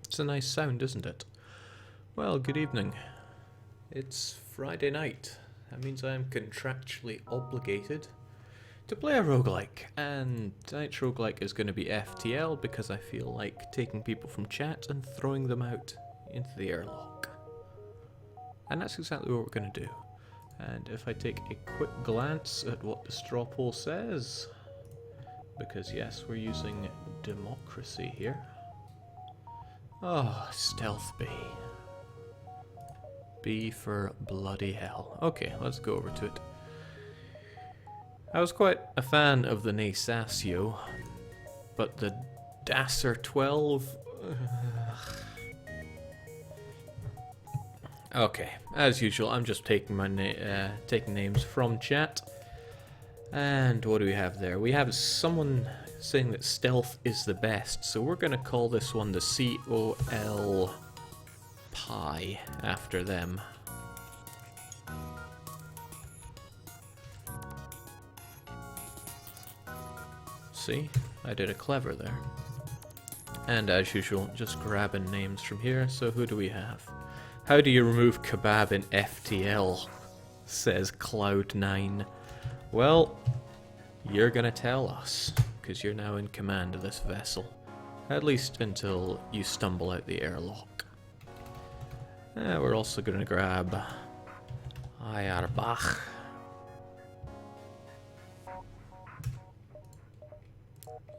It's a nice sound, isn't it? Well, good evening. It's Friday night. That means I am contractually obligated to play a roguelike. And tonight's roguelike is going to be FTL because I feel like taking people from chat and throwing them out into the airlock. And that's exactly what we're going to do. And if I take a quick glance at what the straw poll says, because yes, we're using democracy here. Oh, stealth B. B for bloody hell. Okay, let's go over to it. I was quite a fan of the Nasasio, but the Dasser 12... Okay, as usual, I'm just taking my taking names from chat. And what do we have there? We have someone saying that stealth is the best, so we're going to call this one the COL Pi after them. See? I did a clever there. And as usual, just grabbing names from here. So who do we have? How do you remove kebab in FTL? Says Cloud9. Well, you're gonna tell us, because you're now in command of this vessel. At least until you stumble out the airlock. We're also gonna grab Ayarbach.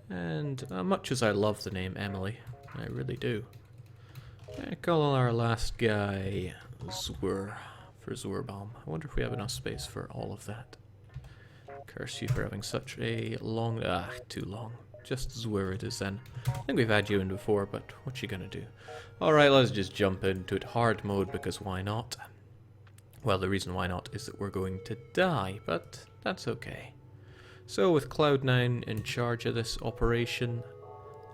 And much as I love the name Emily, I really do. I call our last guy Zwir for Zwirbaum. I wonder if we have enough space for all of that. Curse you for having such a long... too long. Just Zwir it is then. I think we've had you in before, but what you gonna do? Alright, let's just jump into it. Hard mode, because why not? Well, the reason why not is that we're going to die, but that's okay. So with Cloud9 in charge of this operation,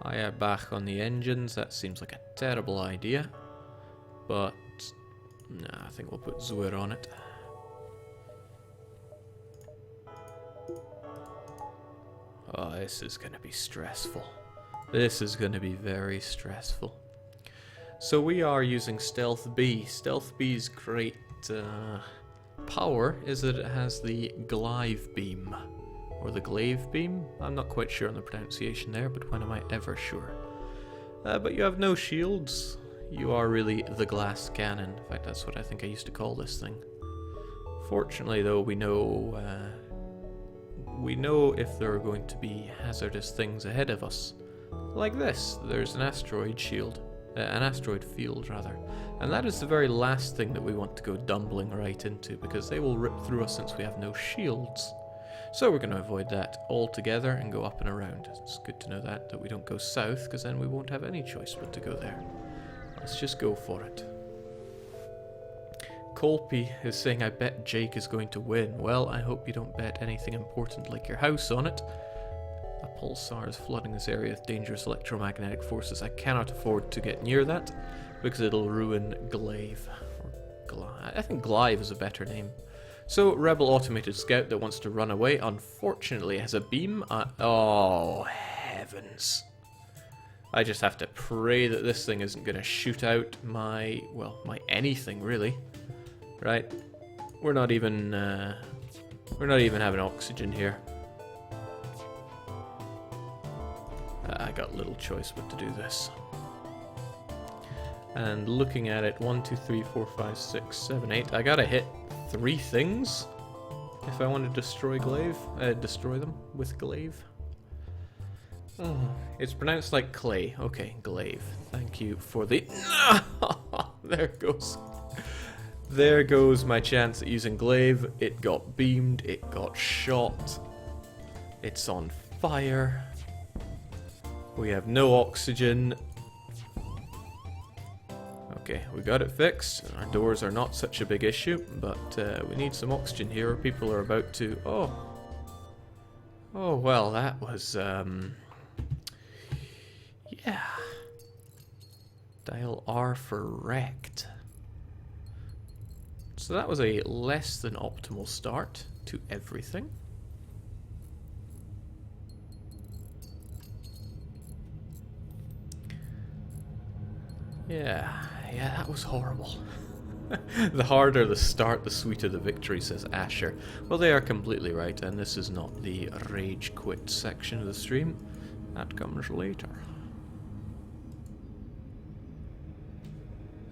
Ayarbach on the engines, that seems like a terrible idea. But, nah, I think we'll put Zwir on it. Oh, this is going to be stressful. This is going to be very stressful. So we are using Stealth B. Stealth B's great power is that it has the Glaive Beam. Or the Glaive Beam? I'm not quite sure on the pronunciation there, but when am I ever sure? But you have no shields. You are really the glass cannon. In fact, that's what I think I used to call this thing. Fortunately, though, we know if there are going to be hazardous things ahead of us. Like this. There's an asteroid shield. An asteroid field, rather. And that is the very last thing that we want to go dumbling right into, because they will rip through us since we have no shields. So we're going to avoid that altogether and go up and around. It's good to know that we don't go south, because then we won't have any choice but to go there. Let's just go for it. Colpy is saying, I bet Jake is going to win. Well, I hope you don't bet anything important like your house on it. A pulsar is flooding this area with dangerous electromagnetic forces. I cannot afford to get near that, because it'll ruin Glaive. I think Glaive is a better name. So, Rebel Automated Scout that wants to run away, unfortunately has a beam. Oh, heavens. I just have to pray that this thing isn't going to shoot out my anything, really. Right? We're not even having oxygen here. I got little choice but to do this. And looking at it, 1, 2, 3, 4, 5, 6, 7, 8. I gotta hit 3 things if I want to destroy Glaive. Destroy them with Glaive. Oh, it's pronounced like clay. Okay, Glaive. Thank you for the... There goes. There goes my chance at using Glaive. It got beamed. It got shot. It's on fire. We have no oxygen. Okay, we got it fixed. Our doors are not such a big issue, but we need some oxygen here. People are about to... Oh, well, that was... Yeah. Dial R for wrecked. So that was a less than optimal start to everything. Yeah, that was horrible. The harder the start, the sweeter the victory, says Asher. Well, they are completely right, and this is not the rage quit section of the stream. That comes later.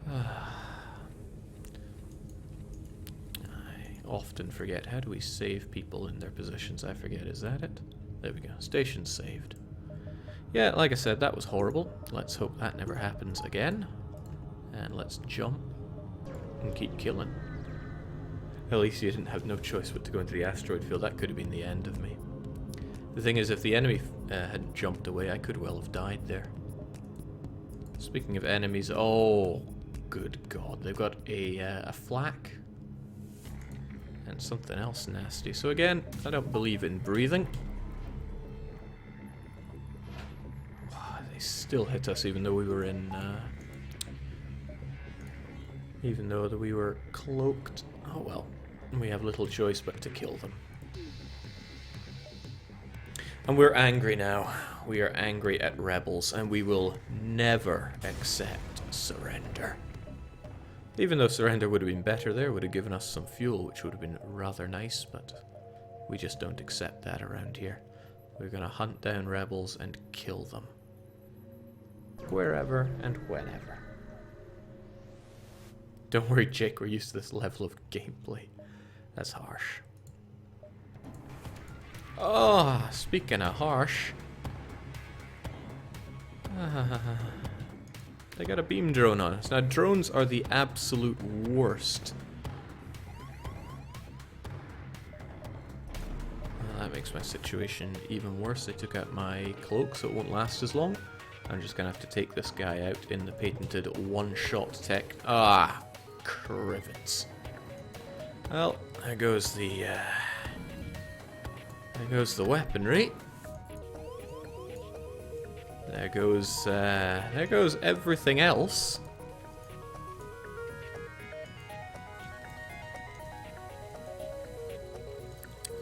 I often forget. How do we save people in their positions? I forget. Is that it? There we go. Station saved. Yeah, like I said, that was horrible. Let's hope that never happens again. And let's jump and keep killing. At least you didn't have no choice but to go into the asteroid field. That could have been the end of me. The thing is, if the enemy had jumped away, I could well have died there. Speaking of enemies, oh, good God. They've got a flak and something else nasty. So again, I don't believe in breathing. They still hit us even though we were in... even though we were cloaked. Oh well, we have little choice but to kill them. And we're angry now. We are angry at rebels, and we will never accept surrender. Even though surrender would have been better there, would have given us some fuel, which would have been rather nice, but we just don't accept that around here. We're going to hunt down rebels and kill them. Wherever and whenever. Don't worry, Jake, we're used to this level of gameplay. That's harsh. Oh, speaking of harsh. They got a beam drone on us. Now, drones are the absolute worst. Well, that makes my situation even worse. They took out my cloak, so it won't last as long. I'm just going to have to take this guy out in the patented one-shot tech. Ah, crivets. Well, there goes the weaponry. There goes everything else.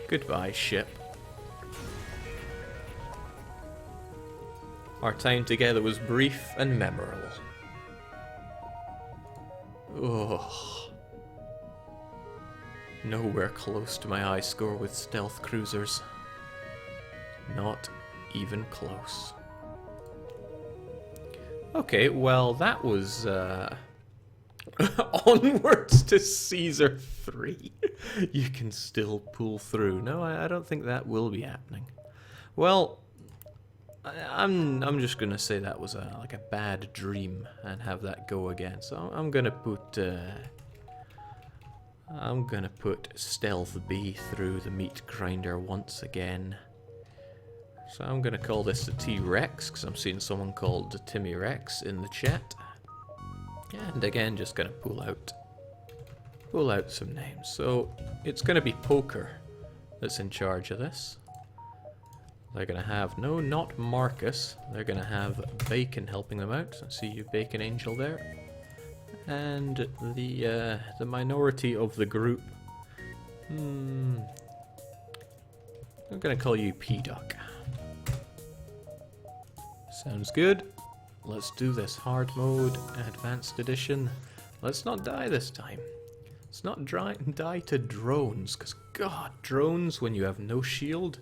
Goodbye, ship. Our time together was brief and memorable. Ugh. Nowhere close to my high score with stealth cruisers. Not even close. Okay, well that was onwards to Caesar 3. You can still pull through. No, I don't think that will be happening. Well, I'm just gonna say that was like a bad dream and have that go again. So I'm gonna put Stealth B through the meat grinder once again. So I'm gonna call this the T-Rex because I'm seeing someone called Timmy Rex in the chat. And again, just gonna pull out some names. So it's gonna be Poker that's in charge of this. They're gonna have not Marcus. They're gonna have Bacon helping them out. I see you, Bacon Angel, there. And the minority of the group. I'm gonna call you P-Duck. Sounds good. Let's do this. Hard mode, advanced edition. Let's not die this time. Let's not die to drones, because God, drones when you have no shield.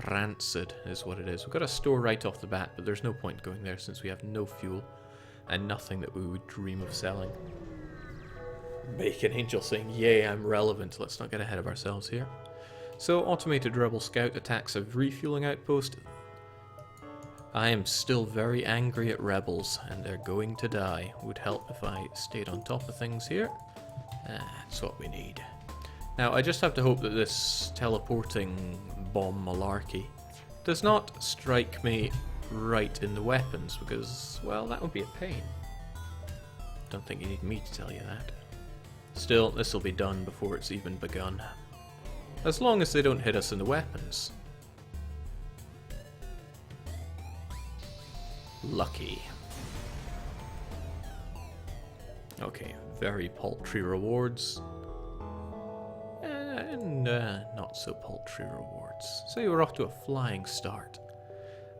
Rancid is what it is. We've got a store right off the bat, but there's no point going there since we have no fuel and nothing that we would dream of selling. Bacon Angel saying, yay, I'm relevant. Let's not get ahead of ourselves here. So, automated rebel scout attacks a refueling outpost. I am still very angry at rebels, and they're going to die. Would help if I stayed on top of things here. That's what we need. Now, I just have to hope that this teleporting bomb malarkey does not strike me right in the weapons, because, well, that would be a pain. Don't think you need me to tell you that. Still, this will be done before it's even begun. As long as they don't hit us in the weapons. Lucky. Okay, very paltry rewards. And not so paltry rewards. So we're off to a flying start.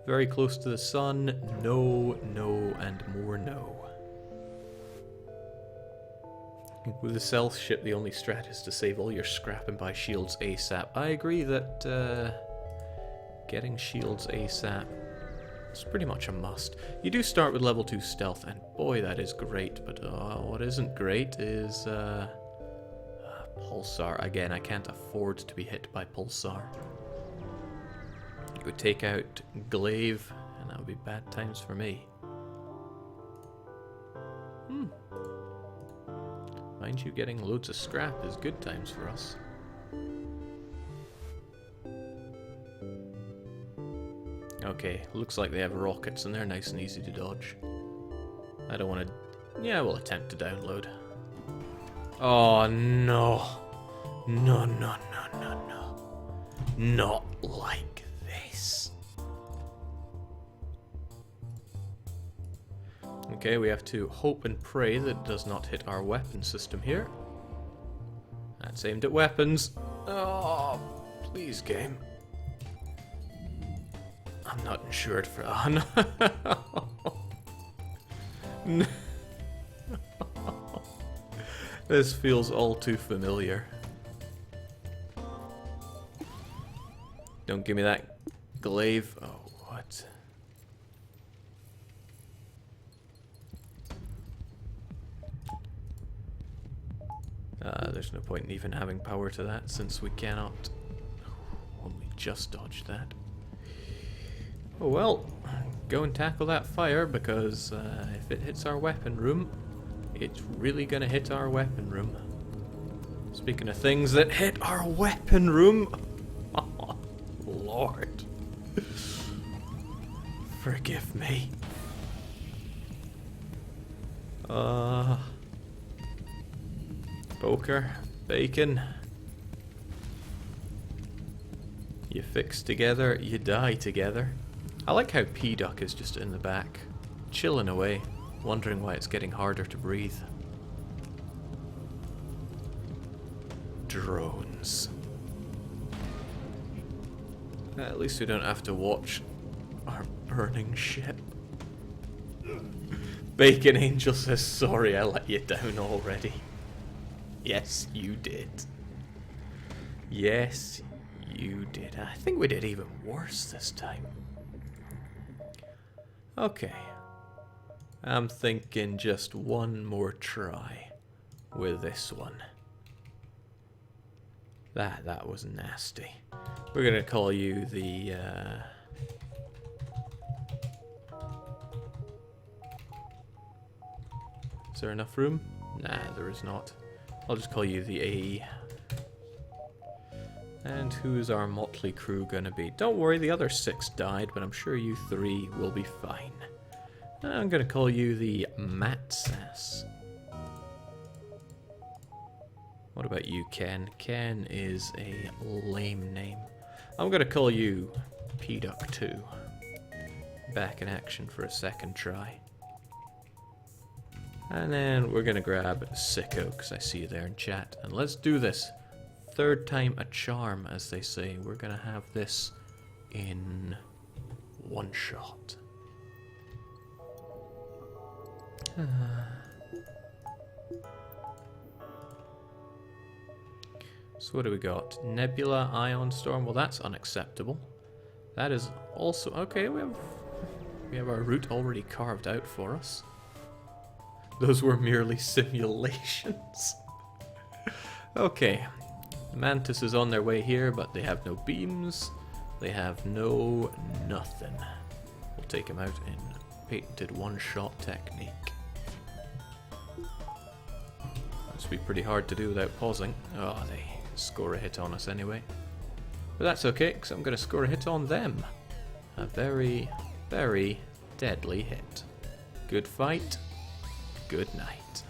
Very close to the sun. No, no, and more no. With the stealth ship, the only strat is to save all your scrap and buy shields ASAP. I agree that getting shields ASAP is pretty much a must. You do start with level 2 stealth, and boy, that is great. But what isn't great is Pulsar. Again, I can't afford to be hit by Pulsar. It would take out Glaive, and that would be bad times for me. Mind you, getting loads of scrap is good times for us. Okay, looks like they have rockets and they're nice and easy to dodge. I don't want to... Yeah, we'll attempt to download. Oh, no. No, no, no, no, no. Not like this. Okay, we have to hope and pray that it does not hit our weapon system here. That's aimed at weapons. Oh, please, game. I'm not insured for... Oh, no. This feels all too familiar. Don't give me that glaive. Oh, what? There's no point in even having power to that since we cannot... Only just dodged that. Oh well, go and tackle that fire because if it hits our weapon room, it's really gonna hit our weapon room. Speaking of things that hit our weapon room, oh Lord, forgive me. Poker, bacon. You fix together, you die together. I like how P-Duck is just in the back, chilling away, wondering why it's getting harder to breathe. Drones. At least we don't have to watch our burning ship. Bacon Angel says, sorry I let you down already. Yes, you did. Yes, you did. I think we did even worse this time. Okay. I'm thinking just one more try with this one. That was nasty. We're gonna call you the Is there enough room? Nah, there is not. I'll just call you the AE. And who's our motley crew gonna be? Don't worry, the other 6 died, but I'm sure you 3 will be fine. I'm gonna call you the Matsass. What about you, Ken? Ken is a lame name. I'm gonna call you P-Duck 2. Back in action for a second try. And then we're gonna grab Sicko, because I see you there in chat. And let's do this. 3rd time a charm, as they say. We're gonna have this in one shot. So what do we got? Nebula, Ion Storm. Well, that's unacceptable. That is also... Okay, we have our route already carved out for us. Those were merely simulations. Okay. Mantis is on their way here, but they have no beams. They have no nothing. We'll take him out in patented one-shot technique. This would be pretty hard to do without pausing. Oh, they score a hit on us anyway. But that's okay, because I'm going to score a hit on them. A very, very deadly hit. Good fight. Good night.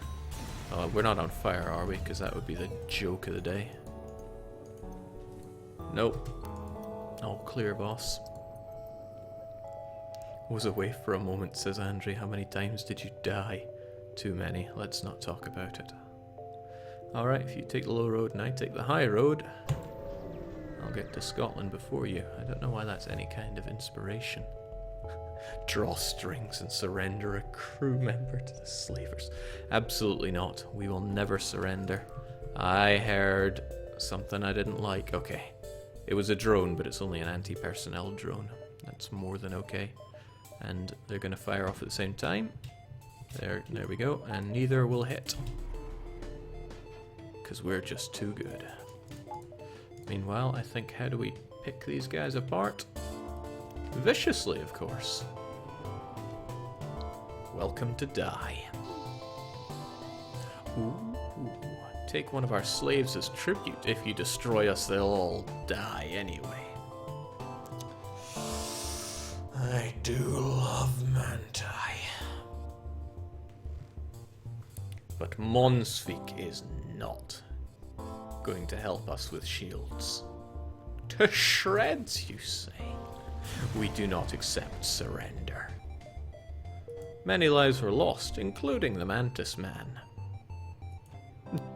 Oh, we're not on fire, are we? Because that would be the joke of the day. Nope. All clear, boss. Was away for a moment, says Andre. How many times did you die? Too many. Let's not talk about it. Alright, if you take the low road and I take the high road, I'll get to Scotland before you. I don't know why that's any kind of inspiration. Draw strings and surrender a crew member to the slavers. Absolutely not. We will never surrender. I heard something I didn't like. Okay. It was a drone, but it's only an anti-personnel drone. That's more than okay. And they're going to fire off at the same time. There we go. And neither will hit. Because we're just too good. Meanwhile, I think, how do we pick these guys apart? Viciously, of course. Welcome to die. Ooh. Take one of our slaves as tribute. If you destroy us, they'll all die anyway. I do love Manti. But Monsvik is not going to help us with shields. To shreds, you say? We do not accept surrender. Many lives were lost, including the Mantis Man.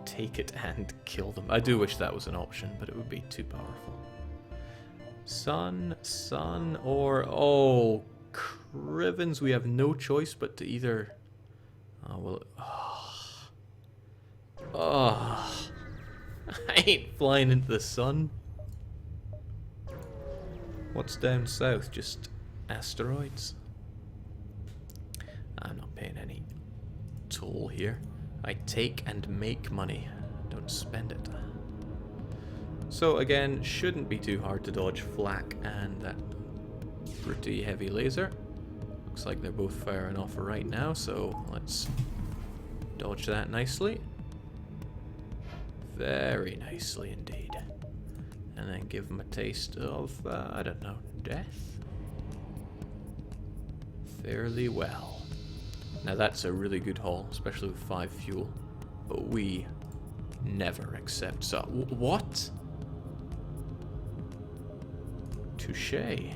Take it and kill them. I do wish that was an option, but it would be too powerful. Sun, or... Oh, Crivens, we have no choice but to either... Oh, well... Oh. I ain't flying into the sun. What's down south? Just asteroids? I'm not paying any toll here. I take and make money, don't spend it. So again, shouldn't be too hard to dodge flak and that pretty heavy laser. Looks like they're both firing off right now, so let's dodge that nicely. Very nicely indeed. And then give them a taste of, I don't know, death? Fairly well. Now that's a really good haul, especially with 5 fuel. But we never accept so. What? Touché.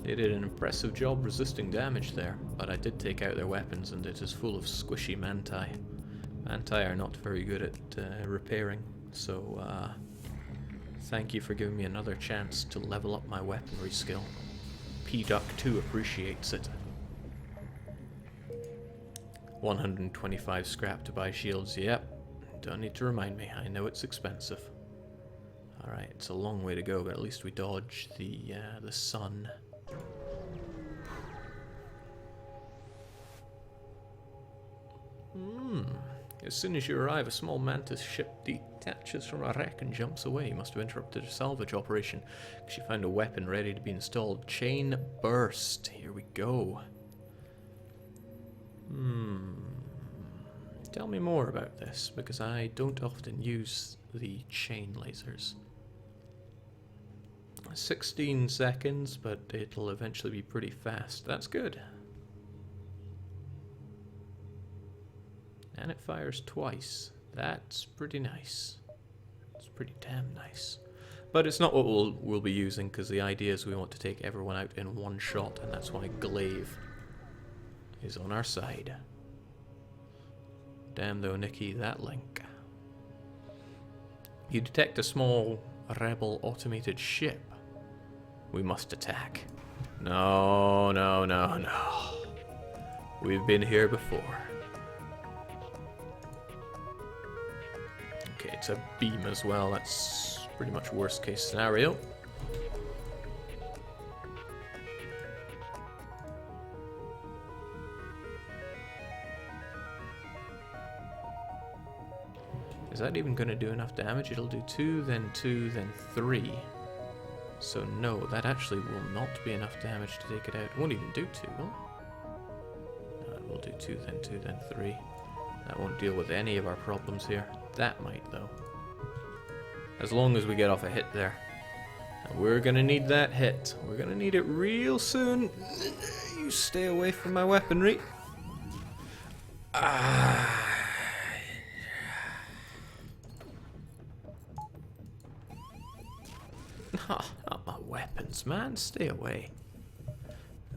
They did an impressive job resisting damage there, but I did take out their weapons and it is full of squishy Manti. Manti are not very good at repairing, so thank you for giving me another chance to level up my weaponry skill. P-Duck 2 appreciates it. 125 scrap to buy shields, yep. Don't need to remind me, I know it's expensive. Alright, it's a long way to go, but at least we dodge the sun. As soon as you arrive, a small mantis ship detaches from a wreck and jumps away. You must have interrupted a salvage operation because you found a weapon ready to be installed. Chain burst. Here we go. Tell me more about this, because I don't often use the chain lasers. 16 seconds, but it'll eventually be pretty fast. That's good. And it fires twice. That's pretty nice. It's pretty damn nice. But it's not what we'll be using, because the idea is we want to take everyone out in one shot, and that's why Glaive is on our side. Damn though, Nikki, that link. You detect a small rebel automated ship. We must attack. No, no, no, no. We've been here before. Okay, it's a beam as well. That's pretty much worst case scenario. Is that even going to do enough damage? It'll do 2, then 2, then 3. So no, that actually will not be enough damage to take it out. It won't even do 2, will it? No, it will do 2, then 2, then 3. That won't deal with any of our problems here. That might, though. As long as we get off a hit there. And we're going to need that hit. We're going to need it real soon. You stay away from my weaponry. Not my weapons, man. Stay away.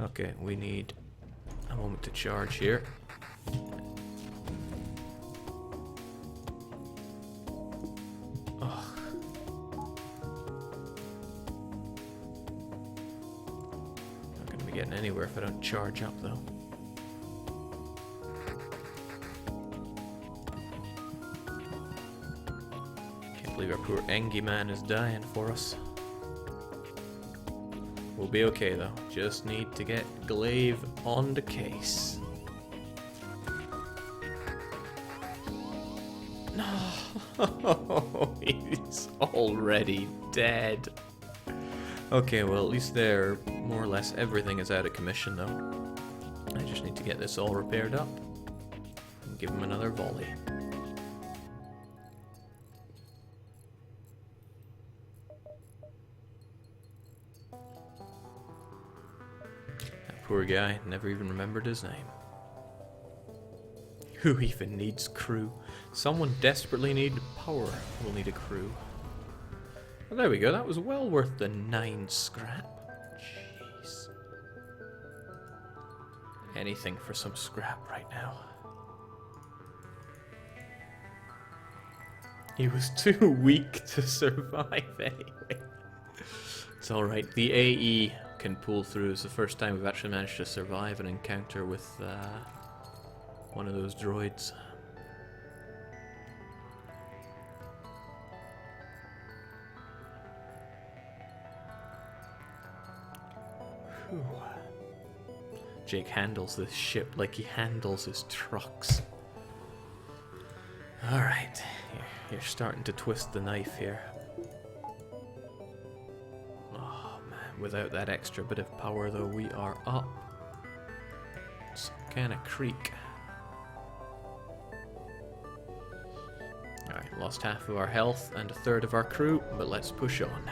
Okay, we need a moment to charge here. getting anywhere if I don't charge up, though. Can't believe our poor Engi man is dying for us. We'll be okay, though. Just need to get Glaive on the case. No, he's already dead. Okay, well, at least there, more or less everything is out of commission, though. I just need to get this all repaired up and give him another volley. That poor guy never even remembered his name. Who even needs crew? Someone desperately needs power will need a crew. Well, there we go. That was well worth the 9 scrap. Jeez. Anything for some scrap right now. He was too weak to survive anyway. It's alright. The AE can pull through. It's the first time we've actually managed to survive an encounter with one of those droids. Whew. Jake handles this ship like he handles his trucks. Alright, you're starting to twist the knife here. Oh man, without that extra bit of power though, we are up some kind of creek. Alright, lost half of our health and a third of our crew, but let's push on.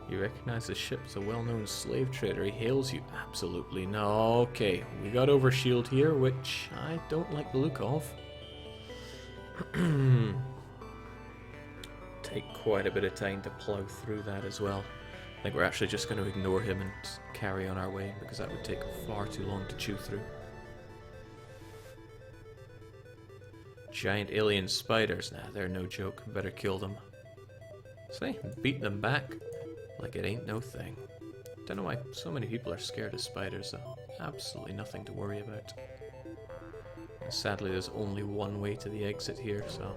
You recognize the ship as a well-known slave trader. He hails you. Absolutely no. Okay, we got overshield here, which I don't like the look of. Take quite a bit of time to plow through that as well. I think we're actually just going to ignore him and carry on our way, because that would take far too long to chew through. Giant alien spiders. Nah, they're no joke. Better kill them. See, beat them back like it ain't no thing. Don't know why so many people are scared of spiders, though. Absolutely nothing to worry about. And sadly, there's only one way to the exit here, so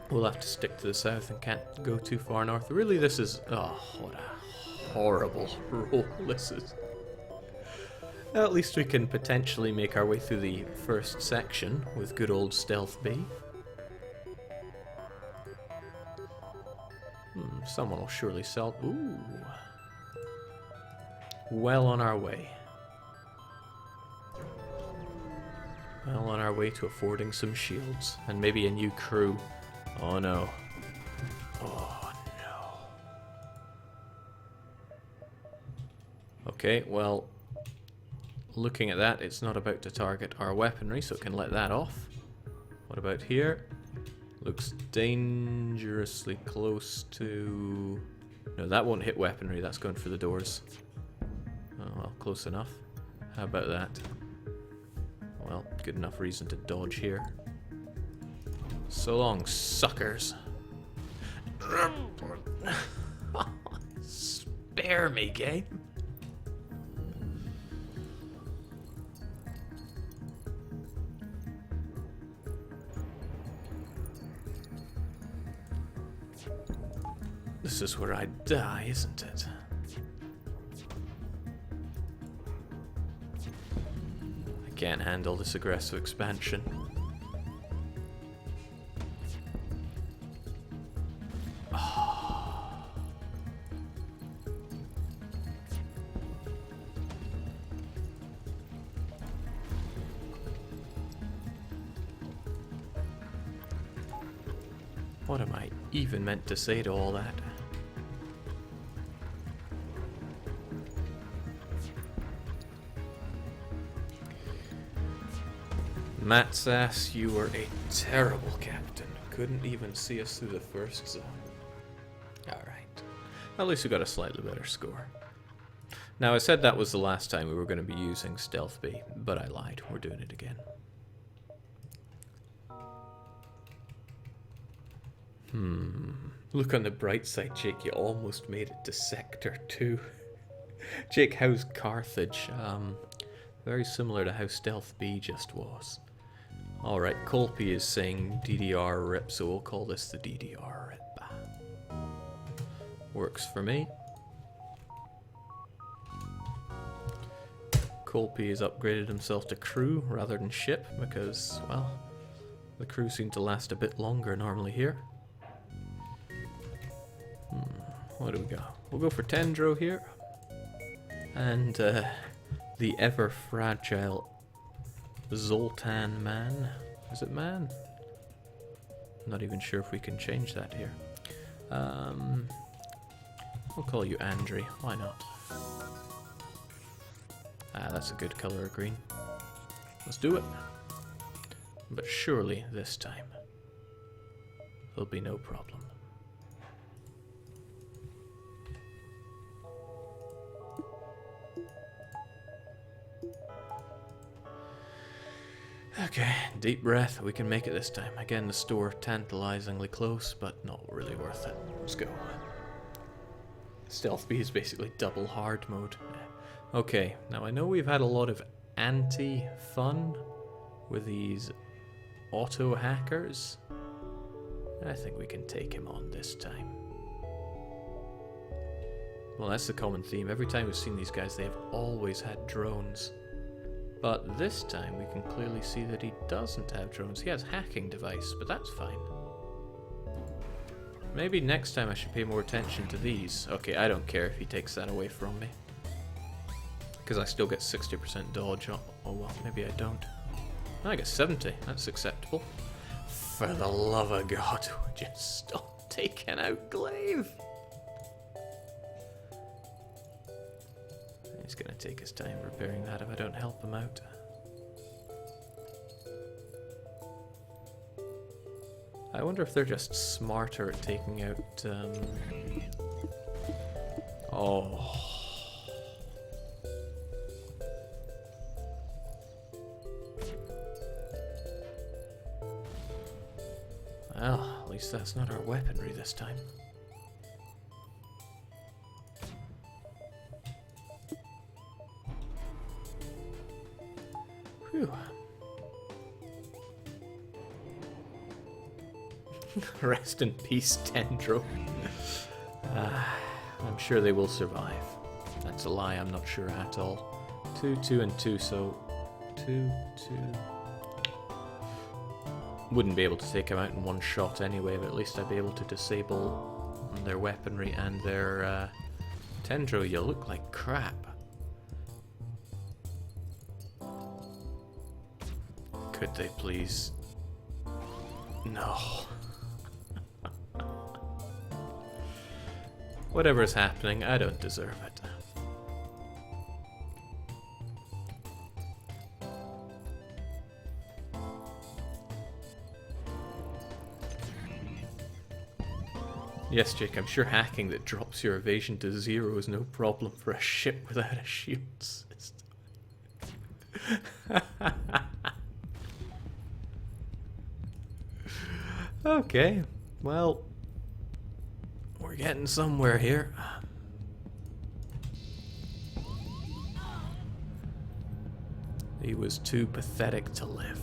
we'll have to stick to the south and can't go too far north. Really, this is... oh, what a horrible roll this is. At least we can potentially make our way through the first section with good old Stealth B. Someone will surely sell... ooh. Well on our way. Well on our way to affording some shields. And maybe a new crew. Oh no. Oh no. Okay, well, looking at that, it's not about to target our weaponry, so it can let that off. What about here? Looks dangerously close to... no, that won't hit weaponry, that's going for the doors. Oh, well, close enough. How about that? Well, good enough reason to dodge here. So long, suckers. Spare me, game. This is where I die, isn't it? I can't handle this aggressive expansion. Oh. What am I even meant to say to all that? Matt's ass, you were a terrible captain. Couldn't even see us through the first zone. Alright. At least we got a slightly better score. Now, I said that was the last time we were going to be using Stealth B, but I lied. We're doing it again. Look on the bright side, Jake. You almost made it to Sector 2. Jake, how's Carthage? Very similar to how Stealth B just was. Alright, Colpy is saying DDR rip, so we'll call this the DDR rip. Works for me. Colpy has upgraded himself to crew rather than ship because, well, the crew seem to last a bit longer normally here. What do we got? We'll go for Tendro here. And the ever fragile Zoltan man. Is it man? I'm not even sure if we can change that here. We'll call you Andri. Why not? Ah, that's a good color of green. Let's do it. But surely this time there'll be no problem. Okay, deep breath. We can make it this time. Again, the store tantalizingly close, but not really worth it. Let's go. Stealth B is basically double hard mode. Okay, now I know we've had a lot of anti-fun with these auto hackers. I think we can take him on this time. Well, that's the common theme. Every time we've seen these guys, they have always had drones. But this time we can clearly see that he doesn't have drones. He has hacking device, but that's fine. Maybe next time I should pay more attention to these. Okay, I don't care if he takes that away from me. Because I still get 60% dodge. Oh well, maybe I don't. I get 70. That's acceptable. For the love of God, would you stop taking out Glaive? He's going to take his time repairing that if I don't help him out. I wonder if they're just smarter at taking out... Oh... Well, at least that's not our weaponry this time. Whew. Rest in peace, Tendro. I'm sure they will survive. That's a lie, I'm not sure at all. 2, 2, and 2, so... 2, 2... Wouldn't be able to take them out in one shot anyway, but at least I'd be able to disable their weaponry and their... Tendro, you look like crap. Could they please... No. Whatever's happening, I don't deserve it. Yes, Jake, I'm sure hacking that drops your evasion to 0 is no problem for a ship without a shield system. Okay, well, we're getting somewhere here. He was too pathetic to live.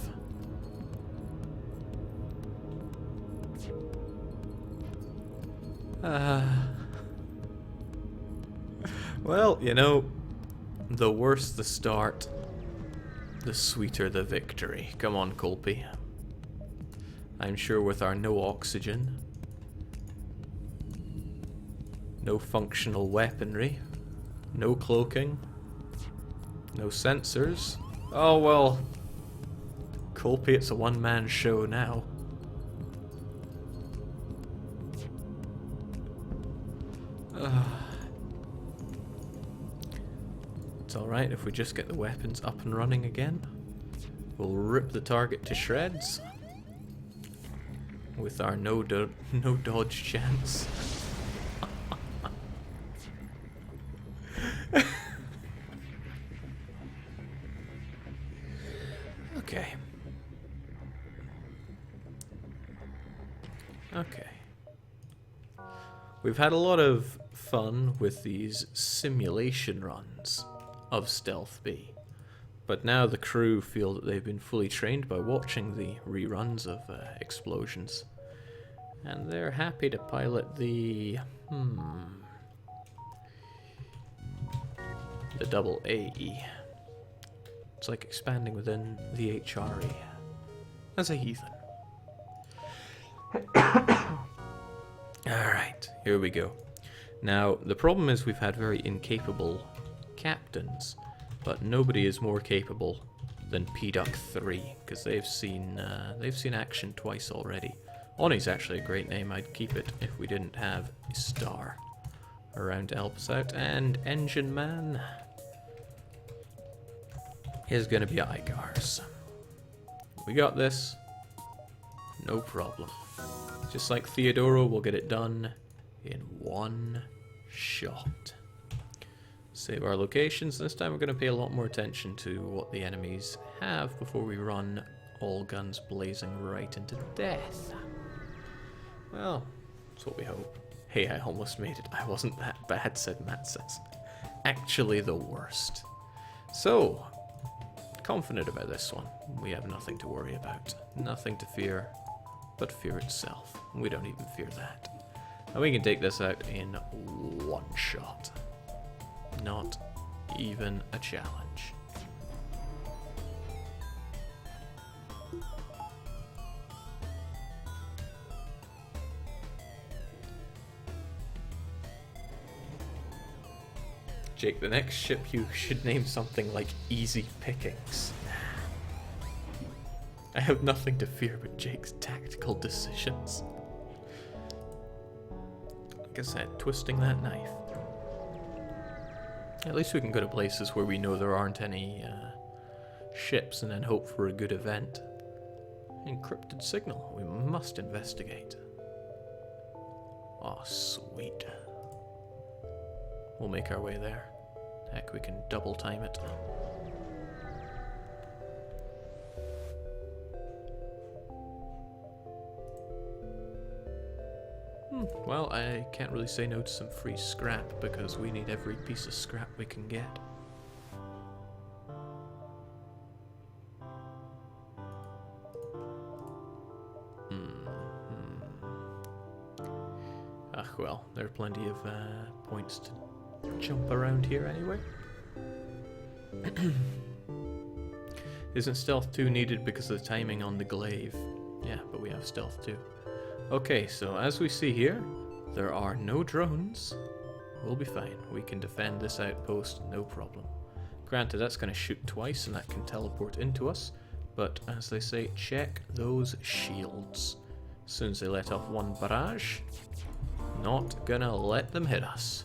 Well, you know, the worse the start, the sweeter the victory. Come on, Colpy. I'm sure with our no oxygen, no functional weaponry, no cloaking, no sensors. Oh well, Colpy, it's a one-man show now. It's alright if we just get the weapons up and running again. We'll rip the target to shreds with our no dodge chance. Okay. Okay. We've had a lot of fun with these simulation runs of Stealth B, but now the crew feel that they've been fully trained by watching the reruns of Explosions, and they're happy to pilot the double AE. It's like expanding within the HRE as a heathen. Alright, here we go. Now, the problem is we've had very incapable captains, but nobody is more capable than P-Duck 3, because they've seen action twice already. Oni's actually a great name. I'd keep it if we didn't have a star around to help us out. And Engine Man is going to be Igars. We got this. No problem. Just like Theodoro, we'll get it done in one shot. Save our locations. This time we're going to pay a lot more attention to what the enemies have before we run all guns blazing right into death. Well, that's what we hope. Hey, I almost made it. I wasn't that bad, said Matt says. Actually the worst. So, confident about this one. We have nothing to worry about. Nothing to fear but fear itself. We don't even fear that. And we can take this out in one shot. Not even a challenge. Jake, the next ship you should name something like Easy Pickings. I have nothing to fear but Jake's tactical decisions. Like I said, twisting that knife. At least we can go to places where we know there aren't any ships and then hope for a good event. Encrypted signal. We must investigate. Oh, sweet. We'll make our way there. Heck, we can double time it. Well, I can't really say no to some free scrap because we need every piece of scrap we can get. Ah, well, there are plenty of points to jump around here anyway. Isn't Stealth 2 needed because of the timing on the glaive? Yeah, but we have Stealth 2. Okay, so as we see here, there are no drones. We'll be fine. We can defend this outpost, no problem. Granted, that's going to shoot twice and that can teleport into us, but as they say, check those shields. As soon as they let off one barrage, not gonna let them hit us.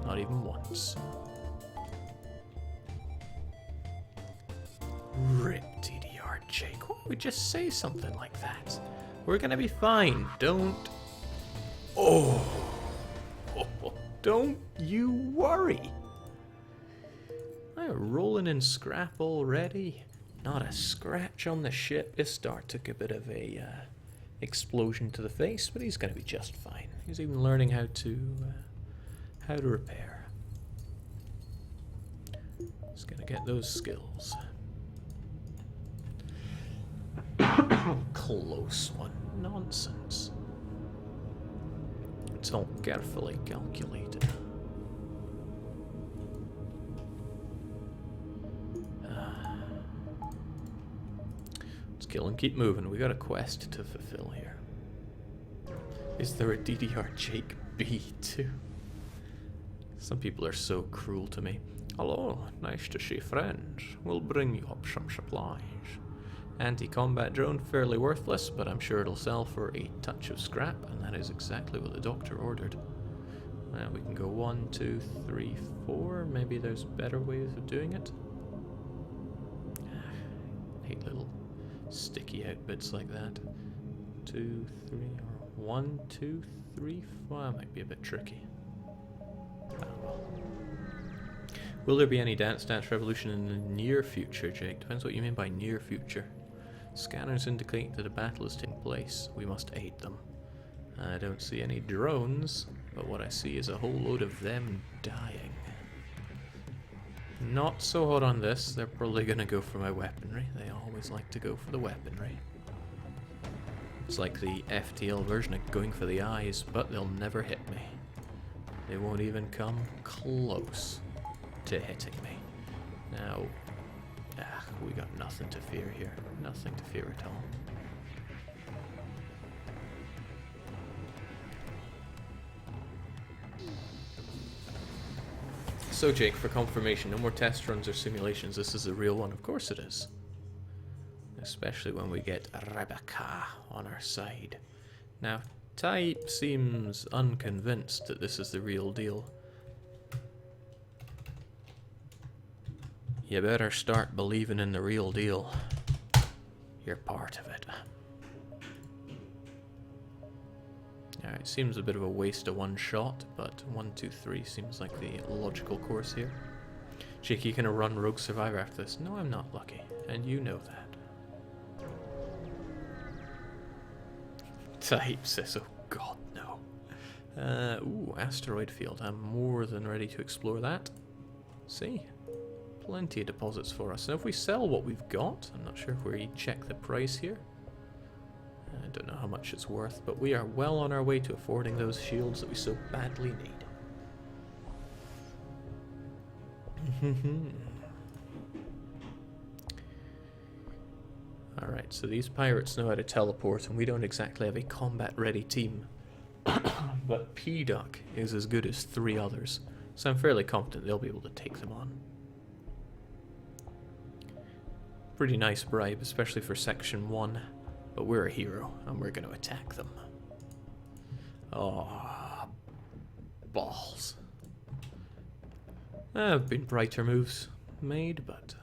Not even once. Rip DDR, Jake. Why don't we just say something like that? We're gonna be fine. Don't... Oh! Don't you worry. I'm rolling in scrap already. Not a scratch on the ship. This star took a bit of a explosion to the face, but he's gonna be just fine. He's even learning how to repair. He's gonna get those skills. Close one. Nonsense. It's all carefully calculated. Let's kill and keep moving. We got a quest to fulfill here. Is there a DDR Jake B too? Some people are so cruel to me. Hello, nice to see friends. We'll bring you up some supplies. Anti-combat drone, fairly worthless, but I'm sure it'll sell for a touch of scrap, and that is exactly what the doctor ordered. Now we can go 1, 2, 3, 4. Maybe there's better ways of doing it. I hate little sticky out bits like that. 2, 3, or 1, 2, 3, 4. That might be a bit tricky. Oh well. Will there be any Dance Dance Revolution in the near future, Jake? Depends what you mean by near future. Scanners indicate that a battle is taking place. We must aid them. I don't see any drones but what I see is a whole load of them dying. Not so hot on this. They're probably going to go for my weaponry. They always like to go for the weaponry. It's like the FTL version of going for the eyes, but they'll never hit me. They won't even come close to hitting me. Now, we got nothing to fear here. Nothing to fear at all. So Jake, for confirmation, no more test runs or simulations. This is a real one. Of course it is. Especially when we get Rebecca on our side. Now, Type seems unconvinced that this is the real deal. You better start believing in the real deal. You're part of it. Alright, seems a bit of a waste of one shot, but 1, 2, 3 seems like the logical course here. Jake, you gonna run Rogue Survivor after this? No, I'm not lucky, and you know that. Type says, oh god, no. Ooh, asteroid field. I'm more than ready to explore that. See? Plenty of deposits for us. And if we sell what we've got, I'm not sure if we check the price here. I don't know how much it's worth, but we are well on our way to affording those shields that we so badly need. Alright, so these pirates know how to teleport, and we don't exactly have a combat-ready team. But P-Duck is as good as 3 others, so I'm fairly confident they'll be able to take them on. Pretty nice bribe, especially for Section 1. But we're a hero, and we're going to attack them. Oh, balls. There have been brighter moves made, but...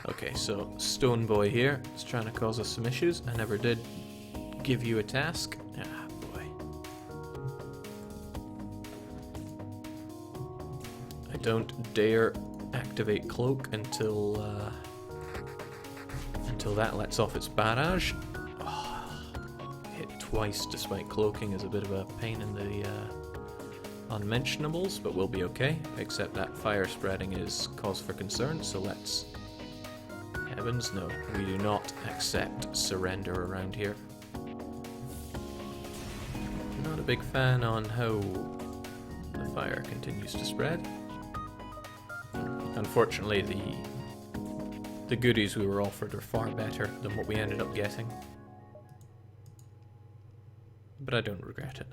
Okay, so Stone Boy here is trying to cause us some issues. I never did give you a task. Ah, boy. I don't dare activate Cloak until that lets off its barrage. Oh, hit twice despite cloaking is a bit of a pain in the unmentionables, but we'll be okay, except that fire spreading is cause for concern, so let's... Heavens, no, we do not accept surrender around here. Not a big fan on how the fire continues to spread. Unfortunately, the goodies we were offered are far better than what we ended up getting. But I don't regret it.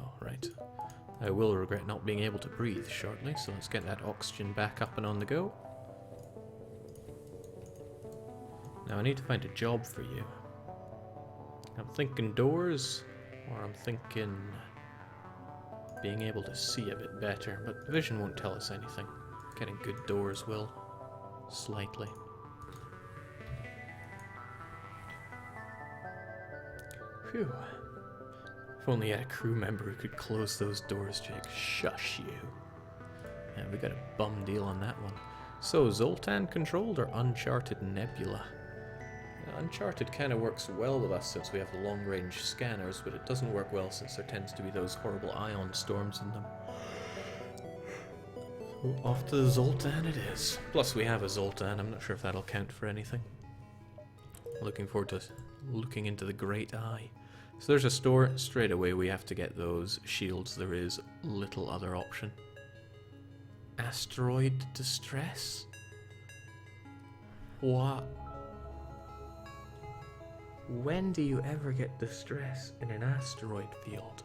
Oh, right. I will regret not being able to breathe shortly, so let's get that oxygen back up and on the go. Now I need to find a job for you. I'm thinking doors, or I'm thinking being able to see a bit better, but vision won't tell us anything. Getting good doors will. Slightly. Phew. If only you had a crew member who could close those doors, Jake. Shush you. And we got a bum deal on that one. So, Zoltan controlled or Uncharted Nebula? Uncharted kind of works well with us since we have the long-range scanners, but it doesn't work well since there tends to be those horrible ion storms in them. So off to the Zoltan it is. Plus we have a Zoltan, I'm not sure if that'll count for anything. Looking forward to looking into the Great Eye. So there's a store, straight away we have to get those shields, there is little other option. Asteroid distress? What? When do you ever get distress in an asteroid field?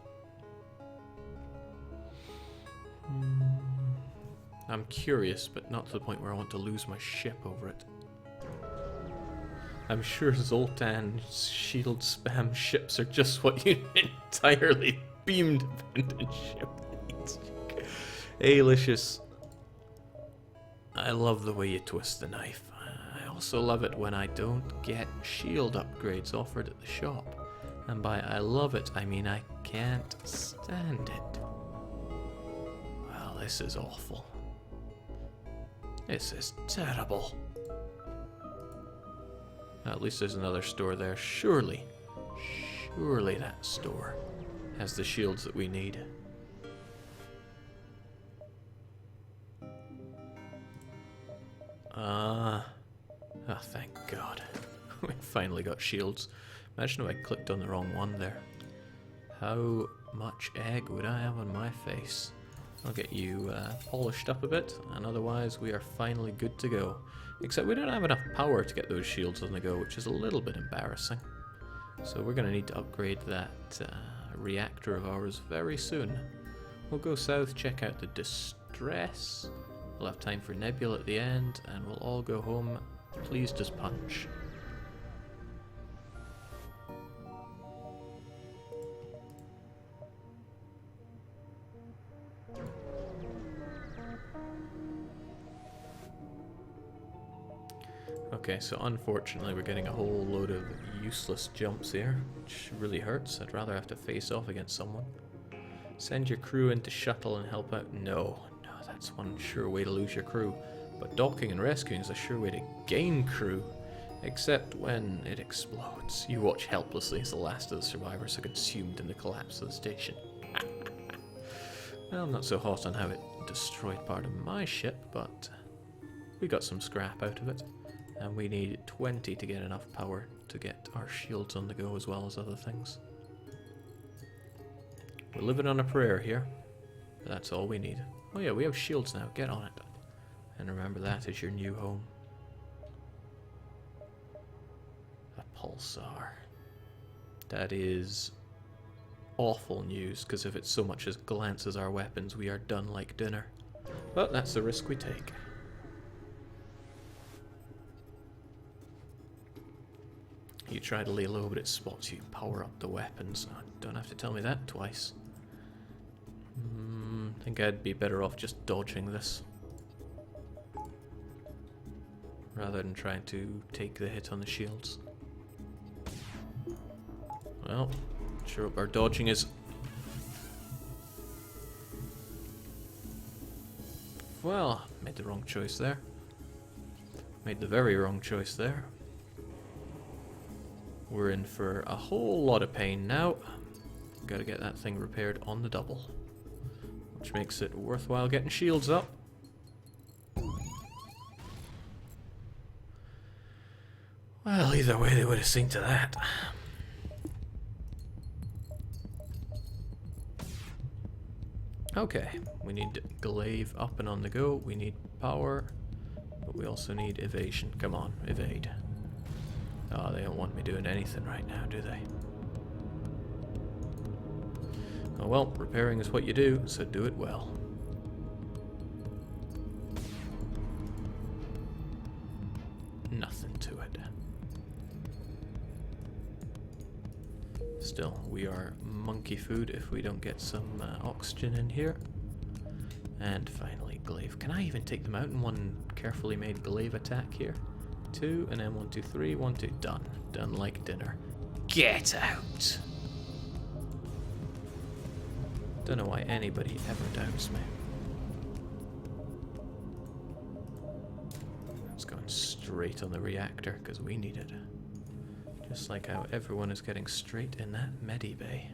I'm curious, but not to the point where I want to lose my ship over it. I'm sure Zoltan's shield spam ships are just what you entirely beamed abandoned ship needs. Alicious. I love the way you twist the knife. I also love it when I don't get shield upgrades offered at the shop. And by I love it, I mean I can't stand it. Well, this is awful. This is terrible. At least there's another store there, surely. surely that store has the shields that we need. Oh, thank God. We finally got shields. Imagine if I clicked on the wrong one there. How much egg would I have on my face? I'll get you polished up a bit, and otherwise we are finally good to go. Except we don't have enough power to get those shields on the go, which is a little bit embarrassing. So we're going to need to upgrade that reactor of ours very soon. We'll go south, check out the distress. We'll have time for Nebula at the end, and we'll all go home pleased as punch. Okay, so unfortunately we're getting a whole load of useless jumps here, which really hurts. I'd rather have to face off against someone. Send your crew in to shuttle and help out. No, that's one sure way to lose your crew. But docking and rescuing is a sure way to gain crew. Except when it explodes. You watch helplessly as the last of the survivors are consumed in the collapse of the station. Well, I'm not so hot on how it destroyed part of my ship, but we got some scrap out of it. And we need 20 to get enough power to get our shields on the go as well as other things. We're living on a prayer here, but that's all we need. Oh yeah, we have shields now, get on it. And remember, that is your new home. A pulsar. That is awful news, because if it so much as glances our weapons, we are done like dinner. But that's the risk we take. You try to lay low, but it spots you. Power up the weapons. Oh, don't have to tell me that twice. I think I'd be better off just dodging this, rather than trying to take the hit on the shields. Well, sure hope our dodging is... Well, made the wrong choice there. Made the very wrong choice there. We're in for a whole lot of pain now. Gotta get that thing repaired on the double, which makes it worthwhile getting shields up. Well, either way they would have seen to that. Okay, we need glaive up and on the go. We need power, but we also need evasion. Come on, evade. Oh, they don't want me doing anything right now, do they? Oh well, repairing is what you do, so do it well. Nothing to it. Still, we are monkey food if we don't get some oxygen in here. And finally, glaive. Can I even take them out in one carefully made glaive attack here? 2, and then 1, 2, 3, 1, 2, done. Done like dinner. Get out! Don't know why anybody ever doubts me. It's going straight on the reactor, because we need it. Just like how everyone is getting straight in that medibay.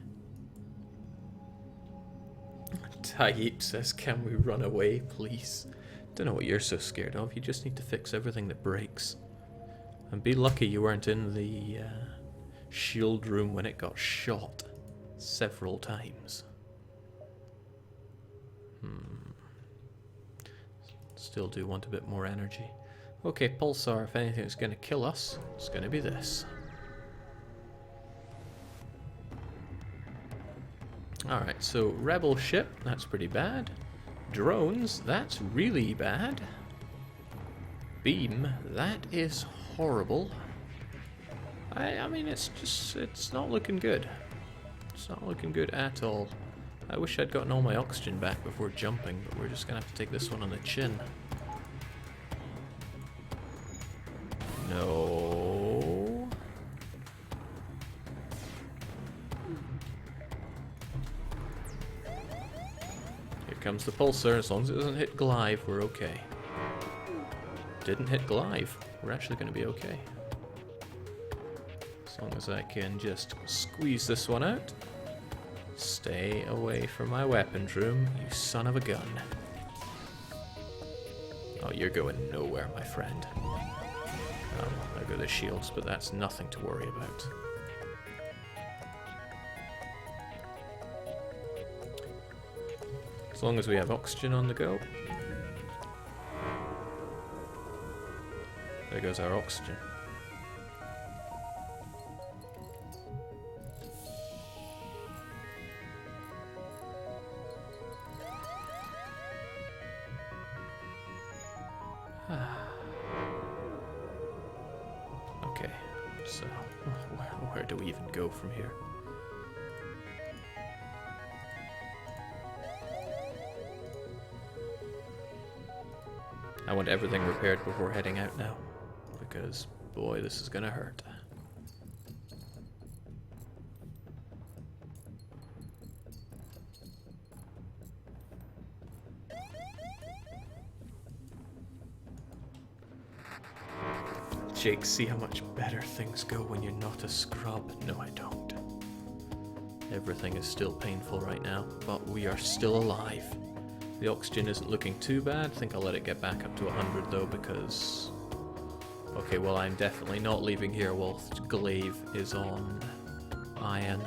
Taib says, can we run away, please? Don't know what you're so scared of, you just need to fix everything that breaks. And be lucky you weren't in the shield room when it got shot several times. Still do want a bit more energy. Okay, pulsar, if anything is going to kill us, it's going to be this. Alright, so rebel ship, that's pretty bad. Drones, that's really bad. Beam, that is horrible. I mean, it's not looking good. It's not looking good at all. I wish I'd gotten all my oxygen back before jumping, but we're just gonna have to take this one on the chin. No. Here comes the pulsar. As long as it doesn't hit glaive, we're okay. Didn't hit glaive. We're actually going to be okay. As long as I can just squeeze this one out. Stay away from my weapons room, you son of a gun. Oh, you're going nowhere, my friend. Oh, there go the shields, but that's nothing to worry about. As long as we have oxygen on the go. There goes our oxygen. Okay, so where do we even go from here? I want everything repaired before heading out now, because boy, this is gonna hurt. Jake, see how much better things go when you're not a scrub? No, I don't. Everything is still painful right now, but we are still alive. The oxygen isn't looking too bad. I think I'll let it get back up to 100 though, because... Okay, well, I'm definitely not leaving here whilst Glaive is on iron.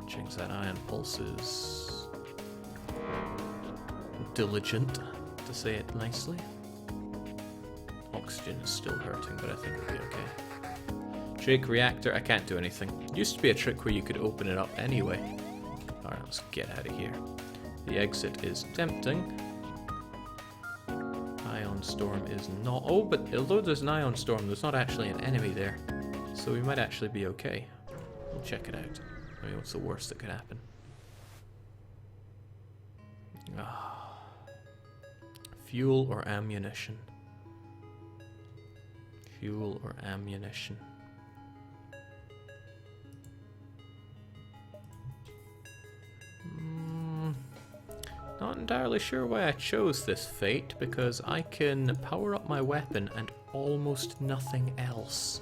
Jinx, that iron pulse is diligent, to say it nicely. Oxygen is still hurting, but I think it'll be okay. Jake reactor, I can't do anything. It used to be a trick where you could open it up anyway. Alright, let's get out of here. The exit is tempting. Ion storm is not... Oh, but although there's an ion storm, there's not actually an enemy there. So we might actually be okay. We'll check it out. I mean, what's the worst that could happen? Ah. Fuel or ammunition? Fuel or ammunition? Not entirely sure why I chose this fate, because I can power up my weapon and almost nothing else.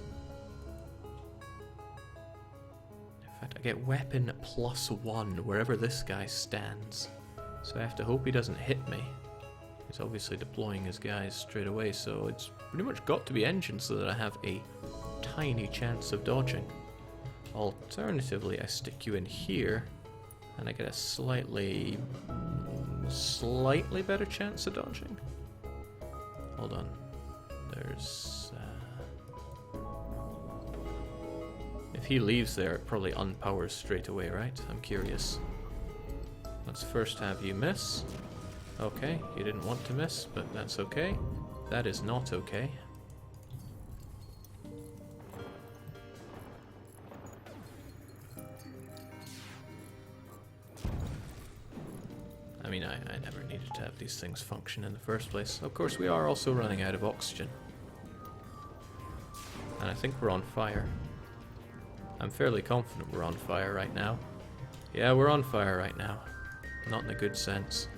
In fact, I get weapon +1 wherever this guy stands. So I have to hope he doesn't hit me. He's obviously deploying his guys straight away, so it's pretty much got to be engine so that I have a tiny chance of dodging. Alternatively, I stick you in here, and I get a slightly better chance of dodging. Hold on. There's... If he leaves there, it probably unpowers straight away, right? I'm curious. Let's first have you miss. Okay, you didn't want to miss, but that's okay. That is not okay. I mean, I never needed to have these things function in the first place. Of course, we are also running out of oxygen. And I think we're on fire. I'm fairly confident we're on fire right now. Yeah, we're on fire right now. Not in a good sense.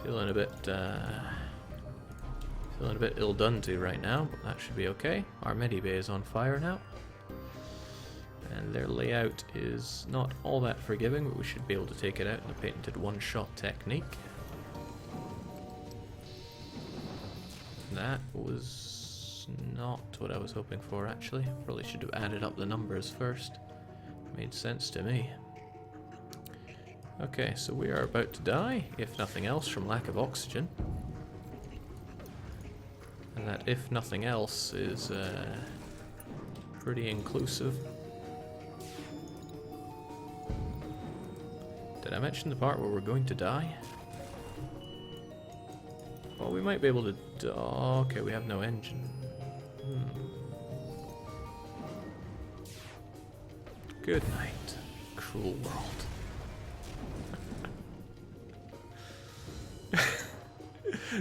Feeling a bit ill done to right now, but that should be okay. Our medibay is on fire now. And their layout is not all that forgiving, but we should be able to take it out in a patented one-shot technique. That was not what I was hoping for, actually. Probably should have added up the numbers first. Made sense to me. Okay, so we are about to die, if nothing else, from lack of oxygen. And that if nothing else is pretty inclusive. Did I mention the part where we're going to die? Well, we might be able to... Oh, okay, we have no engine. Good night, cruel world.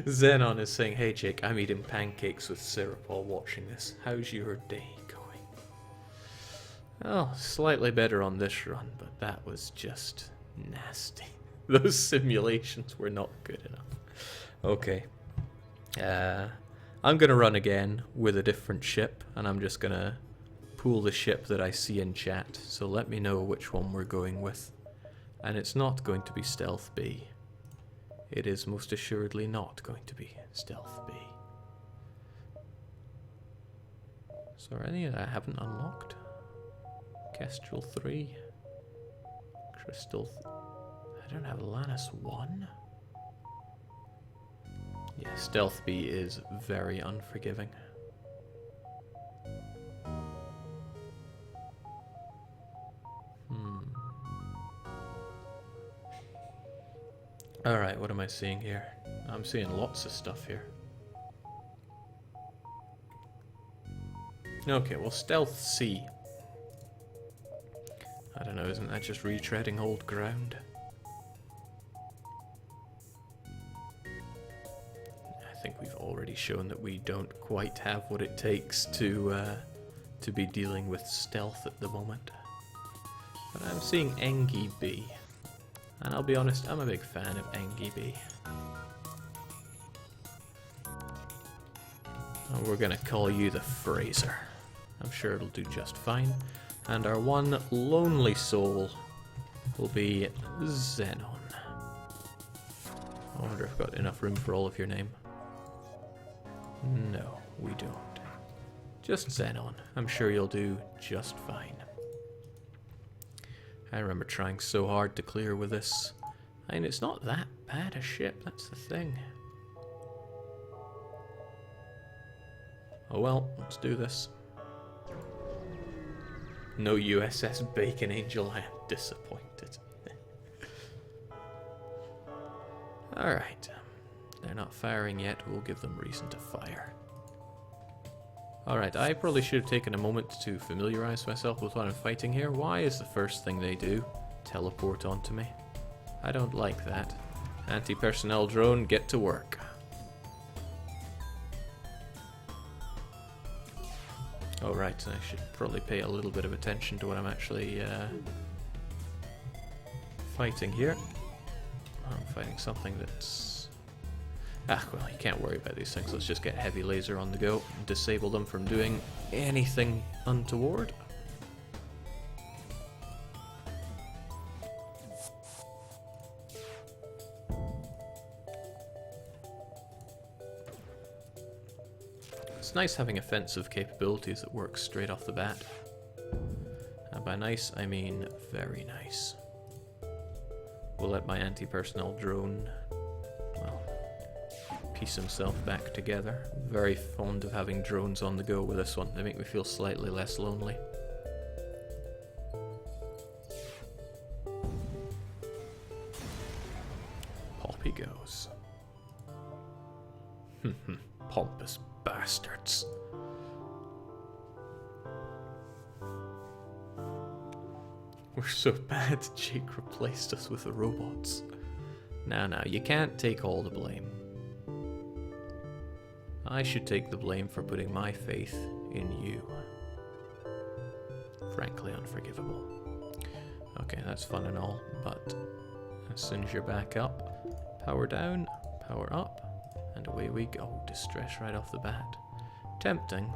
Xenon is saying, hey Jake, I'm eating pancakes with syrup while watching this. How's your day going? Oh, slightly better on this run, but that was just nasty. Those simulations were not good enough. Okay. I'm going to run again with a different ship, and I'm just going to pull the ship that I see in chat. So let me know which one we're going with. And it's not going to be Stealth B. It is most assuredly not going to be Stealth B. So are any that I haven't unlocked? Kestrel 3. Crystal... I don't have Lannis 1. Yeah, Stealth B is very unforgiving. Alright, what am I seeing here? I'm seeing lots of stuff here. Okay, well, Stealth C. I don't know, isn't that just retreading old ground? I think we've already shown that we don't quite have what it takes to be dealing with stealth at the moment. But I'm seeing Engi B. And I'll be honest, I'm a big fan of Engi B. And we're gonna call you the Fraser. I'm sure it'll do just fine. And our one lonely soul will be Xenon. I wonder if I've got enough room for all of your name. No, we don't. Just Xenon. I'm sure you'll do just fine. I remember trying so hard to clear with this. I mean, it's not that bad a ship, that's the thing. Oh well, let's do this. No USS Bacon Angel, I am disappointed. Alright. They're not firing yet, we'll give them reason to fire. Alright, I probably should have taken a moment to familiarize myself with what I'm fighting here. Why is the first thing they do teleport onto me? I don't like that. Anti-personnel drone, get to work. Oh right, I should probably pay a little bit of attention to what I'm actually fighting here. I'm fighting something that's... Ah, well, you can't worry about these things. Let's just get heavy laser on the go and disable them from doing anything untoward. It's nice having offensive capabilities that work straight off the bat. And by nice, I mean very nice. We'll let my anti-personnel drone, well, piece himself back together. Very fond of having drones on the go with this one. They make me feel slightly less lonely. Pop he goes. Pompous bastards. We're so bad, Jake replaced us with the robots. Now, you can't take all the blame. I should take the blame for putting my faith in you. Frankly unforgivable. Okay, that's fun and all, but as soon as you're back up, power down, power up, and away we go. Distress right off the bat. Tempting,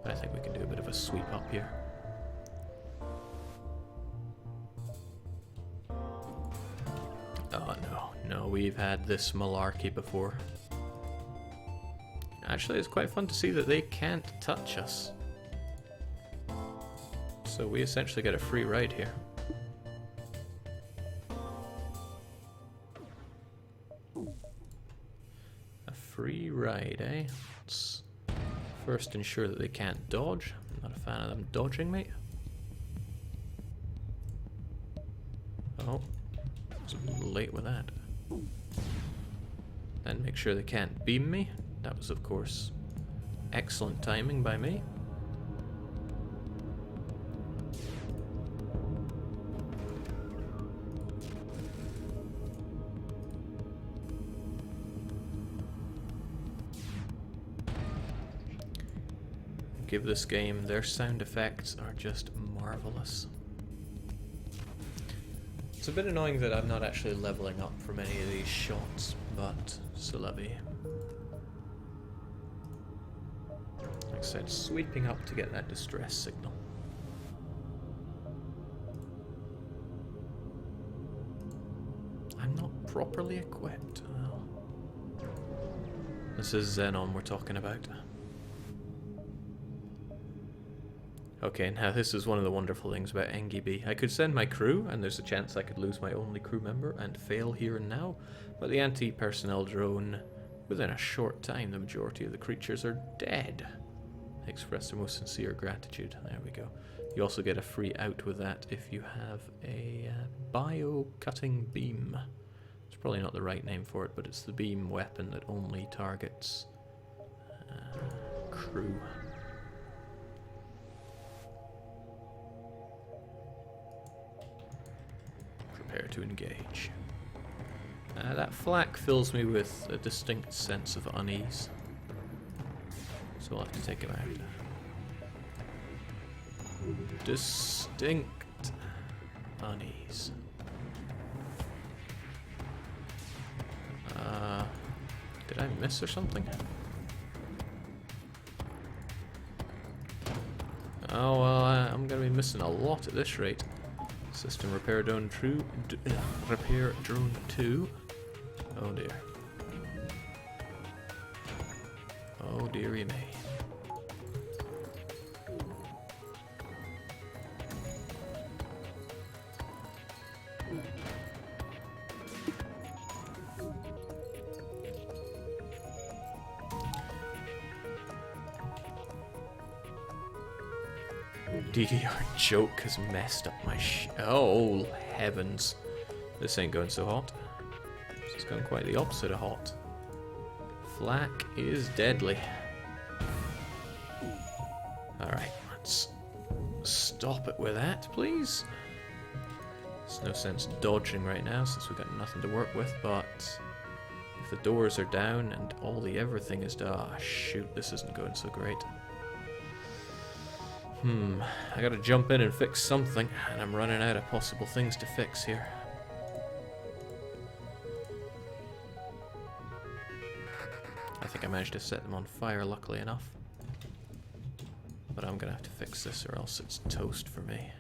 but I think we can do a bit of a sweep up here. Oh no, we've had this malarkey before. Actually, it's quite fun to see that they can't touch us. So we essentially get a free ride here. A free ride, eh? Let's first ensure that they can't dodge. I'm not a fan of them dodging me. Oh, I was a little late with that. Then make sure they can't beam me. That was, of course, excellent timing by me. Give this game, their sound effects are just marvelous. It's a bit annoying that I'm not actually leveling up from any of these shots, but c'est la vie. I said, sweeping up to get that distress signal. I'm not properly equipped. Well, this is Xenon we're talking about. Okay, now this is one of the wonderful things about Engi B. I could send my crew, and there's a chance I could lose my only crew member and fail here and now, but the anti-personnel drone, within a short time, the majority of the creatures are dead. I express their most sincere gratitude. There we go. You also get a free out with that if you have a bio-cutting beam. It's probably not the right name for it, but it's the beam weapon that only targets crew. Prepare to engage. That flak fills me with a distinct sense of unease, so I'll have to take him out. Distinct unease. Did I miss or something? Oh well, I'm gonna be missing a lot at this rate. System repair drone true. Repair drone 2. Oh dear. Oh dearie me. DDR joke has messed up my oh heavens. This ain't going so hot. This is going quite the opposite of hot. Flak is deadly. Alright, let's stop it with that, please. There's no sense dodging right now since we've got nothing to work with, but if the doors are down and all the everything is down, ah shoot, this isn't going so great. I gotta jump in and fix something, and I'm running out of possible things to fix here. I think I managed to set them on fire, luckily enough. But I'm gonna have to fix this or else it's toast for me.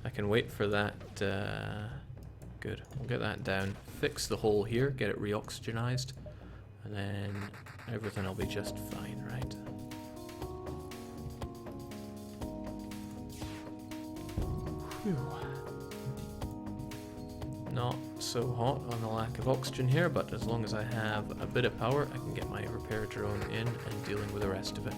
I can wait for that, good. We'll get that down, fix the hole here, get it re-oxygenized, and then everything will be just fine, right? Not so hot on the lack of oxygen here, but as long as I have a bit of power, I can get my repair drone in and dealing with the rest of it.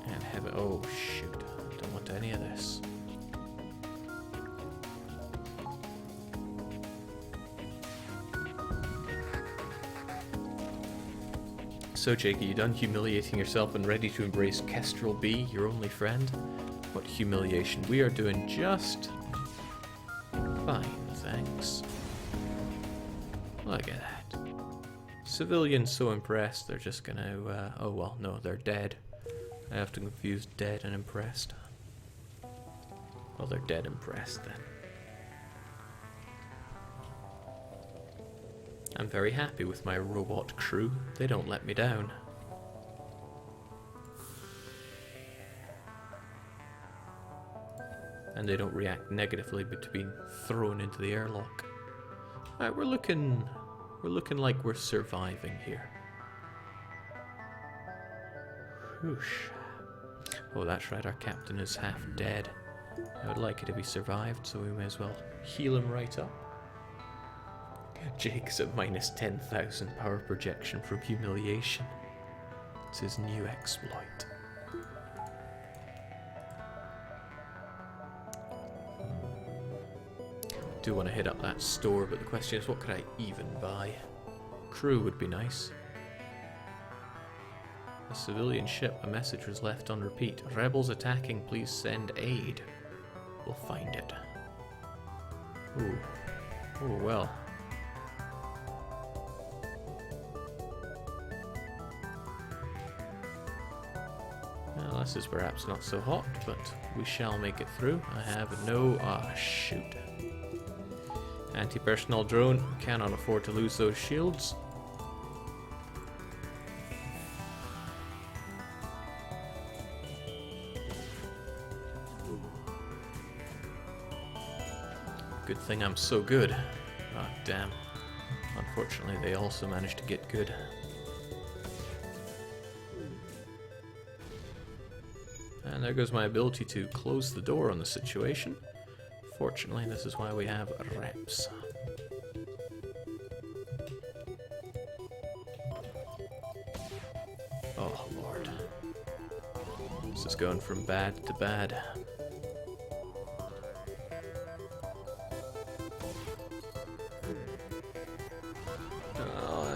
And have it. Oh shoot! Don't want any of this. So Jake, are you done humiliating yourself and ready to embrace Kestrel B, your only friend? What humiliation? We are doing just fine, thanks. Look at that. Civilians so impressed, they're just gonna, oh well, no, they're dead. I have to confuse dead and impressed. Well, they're dead impressed then. I'm very happy with my robot crew. They don't let me down. And they don't react negatively to being thrown into the airlock. Alright, we're looking like we're surviving here. Whoosh. Oh, that's right, our captain is half dead. I would like it if he survived, so we may as well heal him right up. Jake's at minus 10,000 power projection from humiliation. It's his new exploit. I do want to hit up that store, but the question is, what could I even buy? Crew would be nice. A civilian ship, a message was left on repeat. Rebels attacking, please send aid. We'll find it. Ooh. Oh well. Well, this is perhaps not so hot, but we shall make it through. I have no... ah, shoot. Anti-personnel drone, cannot afford to lose those shields. Good thing I'm so good. Ah, damn. Unfortunately, they also managed to get good. And there goes my ability to close the door on the situation. Fortunately, this is why we have reps. Oh, Lord. This is going from bad to bad. Well,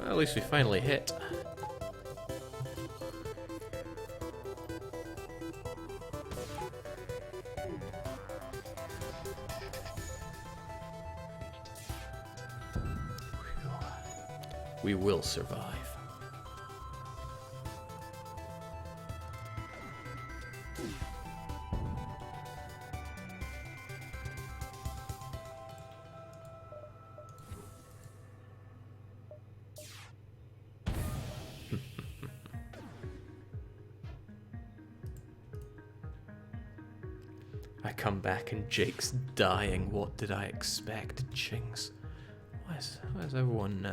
at least we finally hit. We will survive. I come back and Jake's dying. What did I expect, Chings? Why is everyone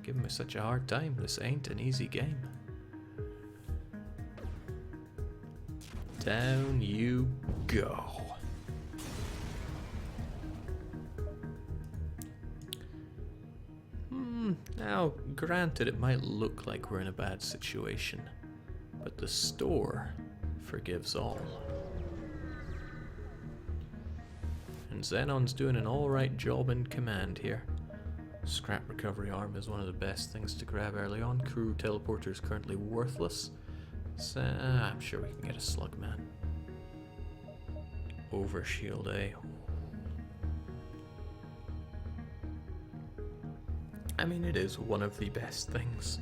giving me such a hard time? This ain't an easy game. Down you go. Now, granted, it might look like we're in a bad situation, but the store forgives all. And Xenon's doing an alright job in command here. Scrap recovery arm is one of the best things to grab early on. Crew teleporter is currently worthless. So, I'm sure we can get a slug man. Overshield, eh? I mean, it is one of the best things.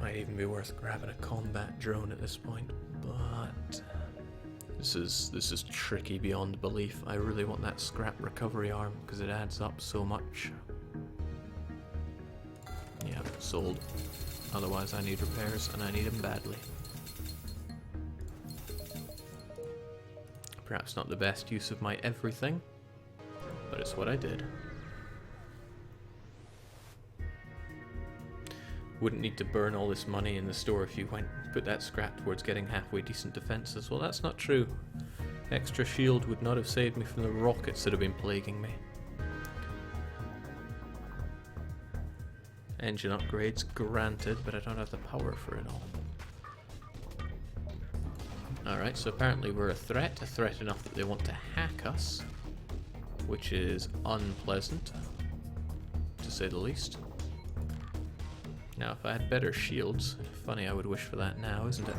Might even be worth grabbing a combat drone at this point, but this is tricky beyond belief. I really want that scrap recovery arm because it adds up so much. Yeah, sold. Otherwise I need repairs and I need them badly. Perhaps not the best use of my everything, but it's what I did. Wouldn't need to burn all this money in the store if you put that scrap towards getting halfway decent defenses. Well, that's not true. Extra shield would not have saved me from the rockets that have been plaguing me. Engine upgrades granted, but I don't have the power for it all. Alright, so apparently we're a threat enough that they want to hack us, which is unpleasant, to say the least. Now, if I had better shields, funny I would wish for that now, isn't it?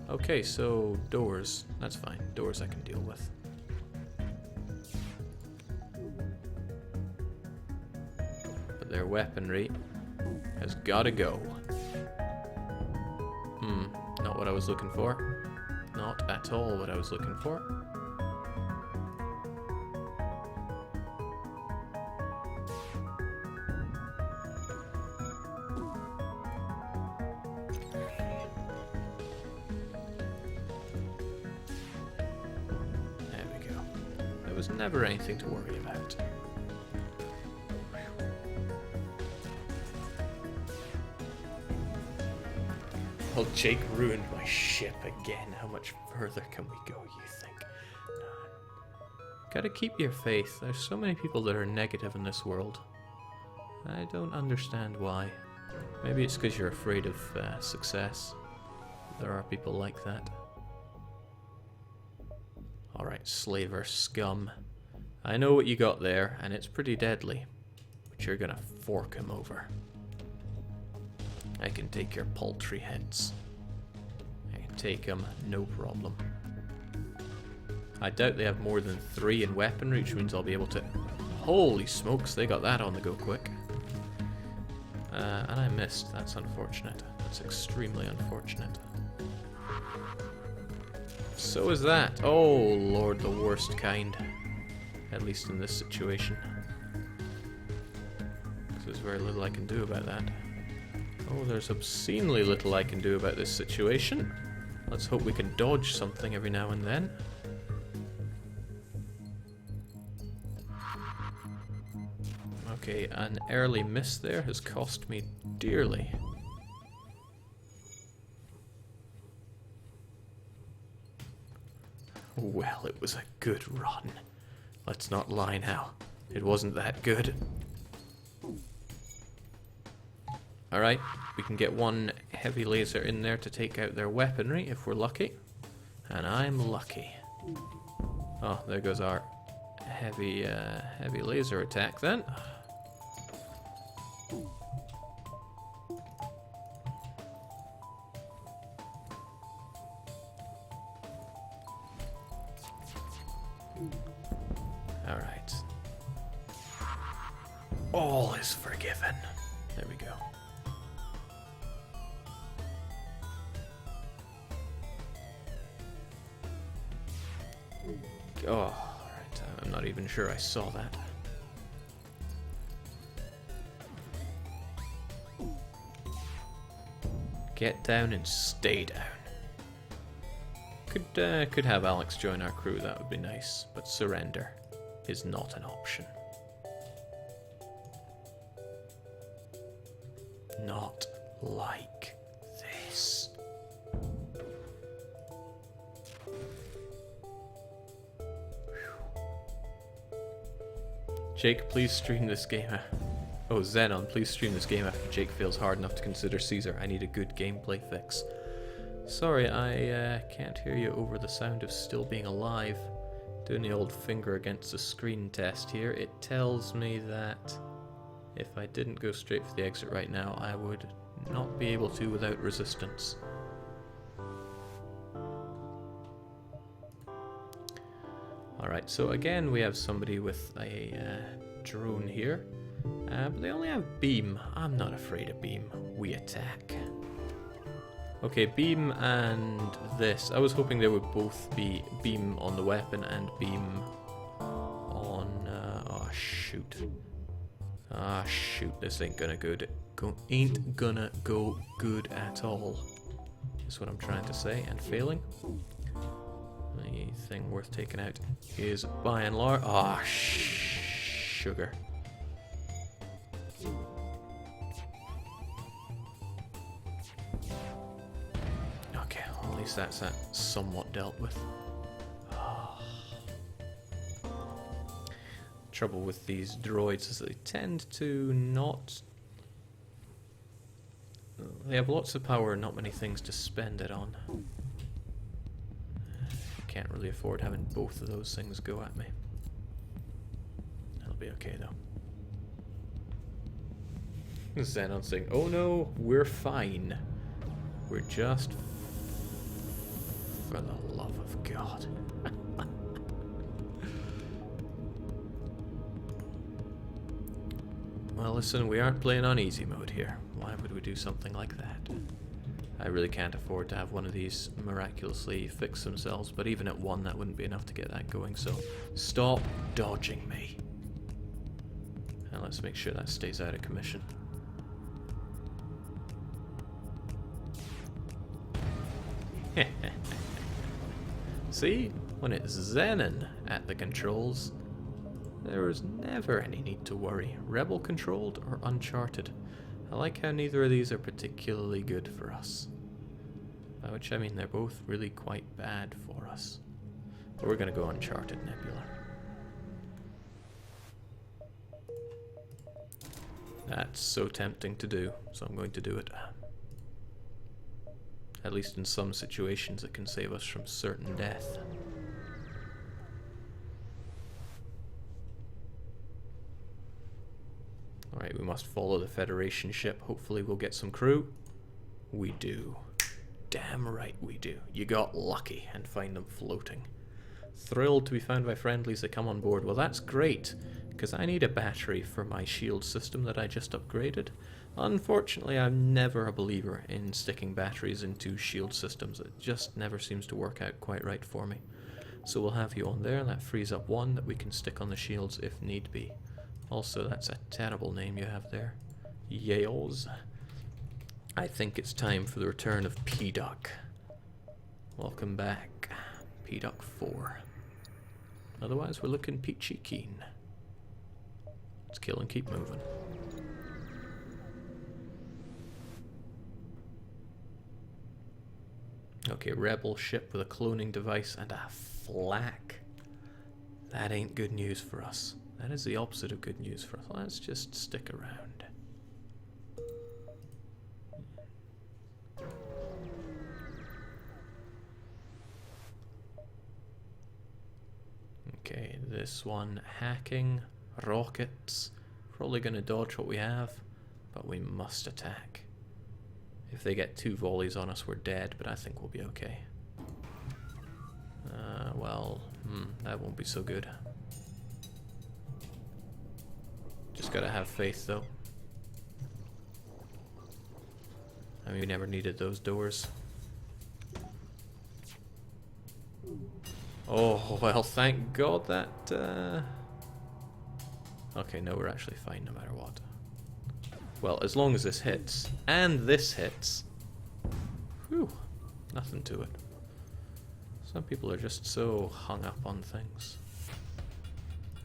Okay, so doors, that's fine. Doors I can deal with. But their weaponry has gotta go. Not what I was looking for. Not at all what I was looking for. Never anything to worry about. Well, Jake ruined my ship again. How much further can we go, you think? Gotta keep your faith. There's so many people that are negative in this world. I don't understand why. Maybe it's because you're afraid of success. There are people like that. Alright, slaver scum. I know what you got there, and it's pretty deadly. But you're gonna fork him over. I can take your paltry heads. I can take them, no problem. I doubt they have more than 3 in weaponry, which means I'll be able to... Holy smokes, they got that on the go quick. And I missed. That's unfortunate. That's extremely unfortunate. So is that. Oh, Lord, the worst kind. At least in this situation. Because there's very little I can do about that. Oh, there's obscenely little I can do about this situation. Let's hope we can dodge something every now and then. Okay, an early miss there has cost me dearly. Well, it was a good run. Let's not lie now. It wasn't that good. Alright, we can get one heavy laser in there to take out their weaponry if we're lucky. And I'm lucky. Oh, there goes our heavy laser attack then. Alright. All is forgiven. There we go. Oh, alright. I'm not even sure I saw that. Get down and stay down. Could have Alex join our crew, that would be nice, but surrender is not an option. Not like this. Jake, please stream this game. Oh, Xenon, please stream this game after Jake fails hard enough to consider Caesar. I need a good gameplay fix. Sorry, I can't hear you over the sound of still being alive. Doing the old finger against the screen test here. It tells me that if I didn't go straight for the exit right now, I would not be able to without resistance. Alright, so again we have somebody with a drone here. But they only have beam. I'm not afraid of beam. We attack. Okay, beam and this. I was hoping they would both be beam on the weapon and beam on... oh, shoot. Ah, shoot. This ain't gonna ain't gonna go good at all. Is what I'm trying to say. And failing. Anything worth taking out is by and large... ah, sugar. Okay, well, at least that's that somewhat dealt with. Trouble with these droids is they tend to not... they have lots of power and not many things to spend it on. Can't really afford having both of those things go at me. That'll be okay though. Xenon saying, oh no, we're fine. We're just... for the love of God. Well, listen, we aren't playing on easy mode here. Why would we do something like that? I really can't afford to have one of these miraculously fix themselves, but even at one, that wouldn't be enough to get that going, so stop dodging me. And let's make sure that stays out of commission. See? When it's Xenon at the controls, there is never any need to worry. Rebel controlled or Uncharted. I like how neither of these are particularly good for us. By which I mean they're both really quite bad for us. But we're going to go Uncharted Nebula. That's so tempting to do, so I'm going to do it. At least in some situations it can save us from certain death. Alright, we must follow the Federation ship. Hopefully we'll get some crew. We do. Damn right we do. You got lucky and find them floating. Thrilled to be found by friendlies that come on board. Well, that's great, because I need a battery for my shield system that I just upgraded. Unfortunately, I'm never a believer in sticking batteries into shield systems. It just never seems to work out quite right for me. So we'll have you on there. That frees up one that we can stick on the shields if need be. Also, that's a terrible name you have there. Yales. I think it's time for the return of P-Duck. Welcome back, P-Duck 4. Otherwise, we're looking peachy keen. Let's kill and keep moving. Okay, rebel ship with a cloning device and a flak. That ain't good news for us. That is the opposite of good news for us. Let's just stick around. Okay, this one hacking, rockets. Probably going to dodge what we have, but we must attack. If they get 2 volleys on us, we're dead, but I think we'll be okay. That won't be so good. Just gotta have faith, though. I mean, we never needed those doors. Oh, well, thank God that... Okay, no, we're actually fine no matter what. Well, as long as this hits, and this hits. Whew, nothing to it. Some people are just so hung up on things.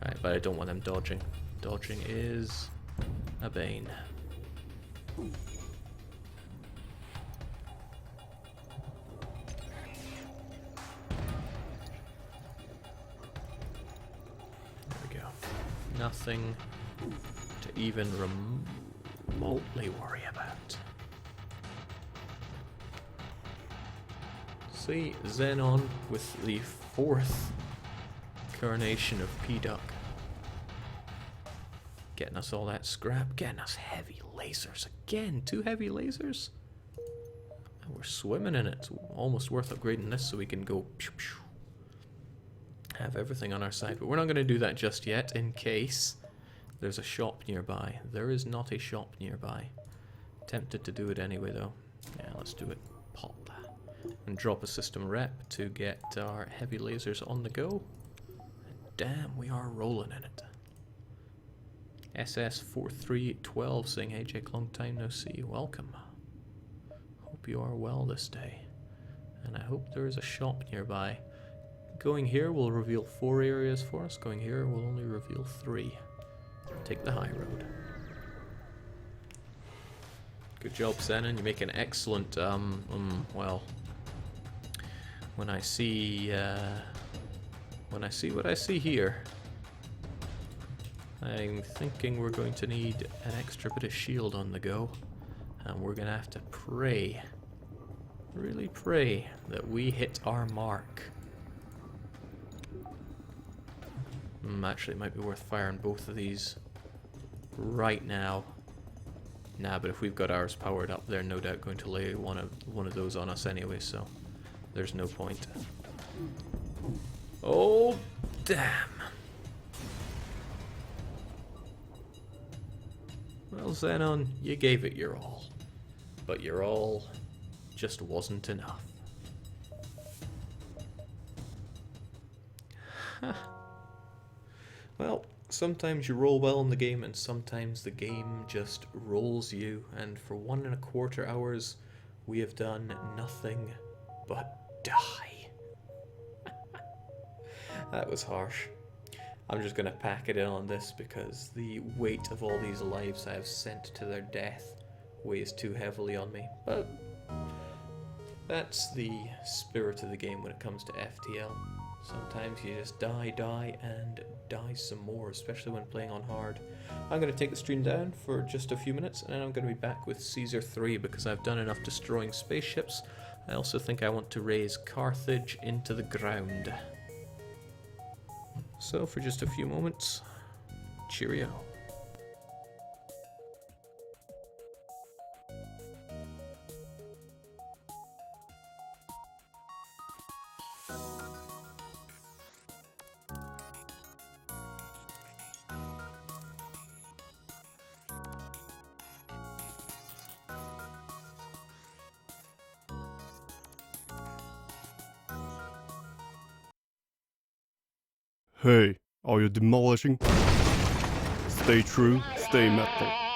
Alright, but I don't want them dodging. Dodging is a bane. There we go. Nothing to even remotely worry about. See, Xenon with the 4th coronation of P-Duck. Getting us all that scrap, getting us heavy lasers. Again, 2 heavy lasers? And we're swimming in it. It's almost worth upgrading this so we can go pew, pew, have everything on our side. But we're not going to do that just yet in case there's a shop nearby. There is not a shop nearby. Tempted to do it anyway though. Yeah, let's do it. Pop. And drop a system rep to get our heavy lasers on the go. And damn, we are rolling in it. SS4312 saying, hey Jake, long time no see. Welcome. Hope you are well this day. And I hope there is a shop nearby. Going here will reveal 4 areas for us. Going here will only reveal 3. Take the high road. Good job, Xenon. You make an excellent, well... When I see what I see here, I'm thinking we're going to need an extra bit of shield on the go, and we're gonna have to pray, really pray, that we hit our mark. Actually, it might be worth firing both of these right now. Nah, but if we've got ours powered up, they're no doubt going to lay one of those on us anyway, so there's no point. Oh, damn. Well, Xenon, you gave it your all. But your all just wasn't enough. Well, sometimes you roll well in the game, and sometimes the game just rolls you. And for 1.25 hours, we have done nothing but die. That was harsh. I'm just gonna pack it in on this because the weight of all these lives I have sent to their death weighs too heavily on me. But that's the spirit of the game when it comes to FTL. Sometimes you just die, and die some more, especially when playing on hard. I'm going to take the stream down for just a few minutes, and then I'm going to be back with Caesar 3 because I've done enough destroying spaceships. I also think I want to raise Carthage into the ground. So for just a few moments, cheerio. Hey, are you demolishing? Stay true, stay metal.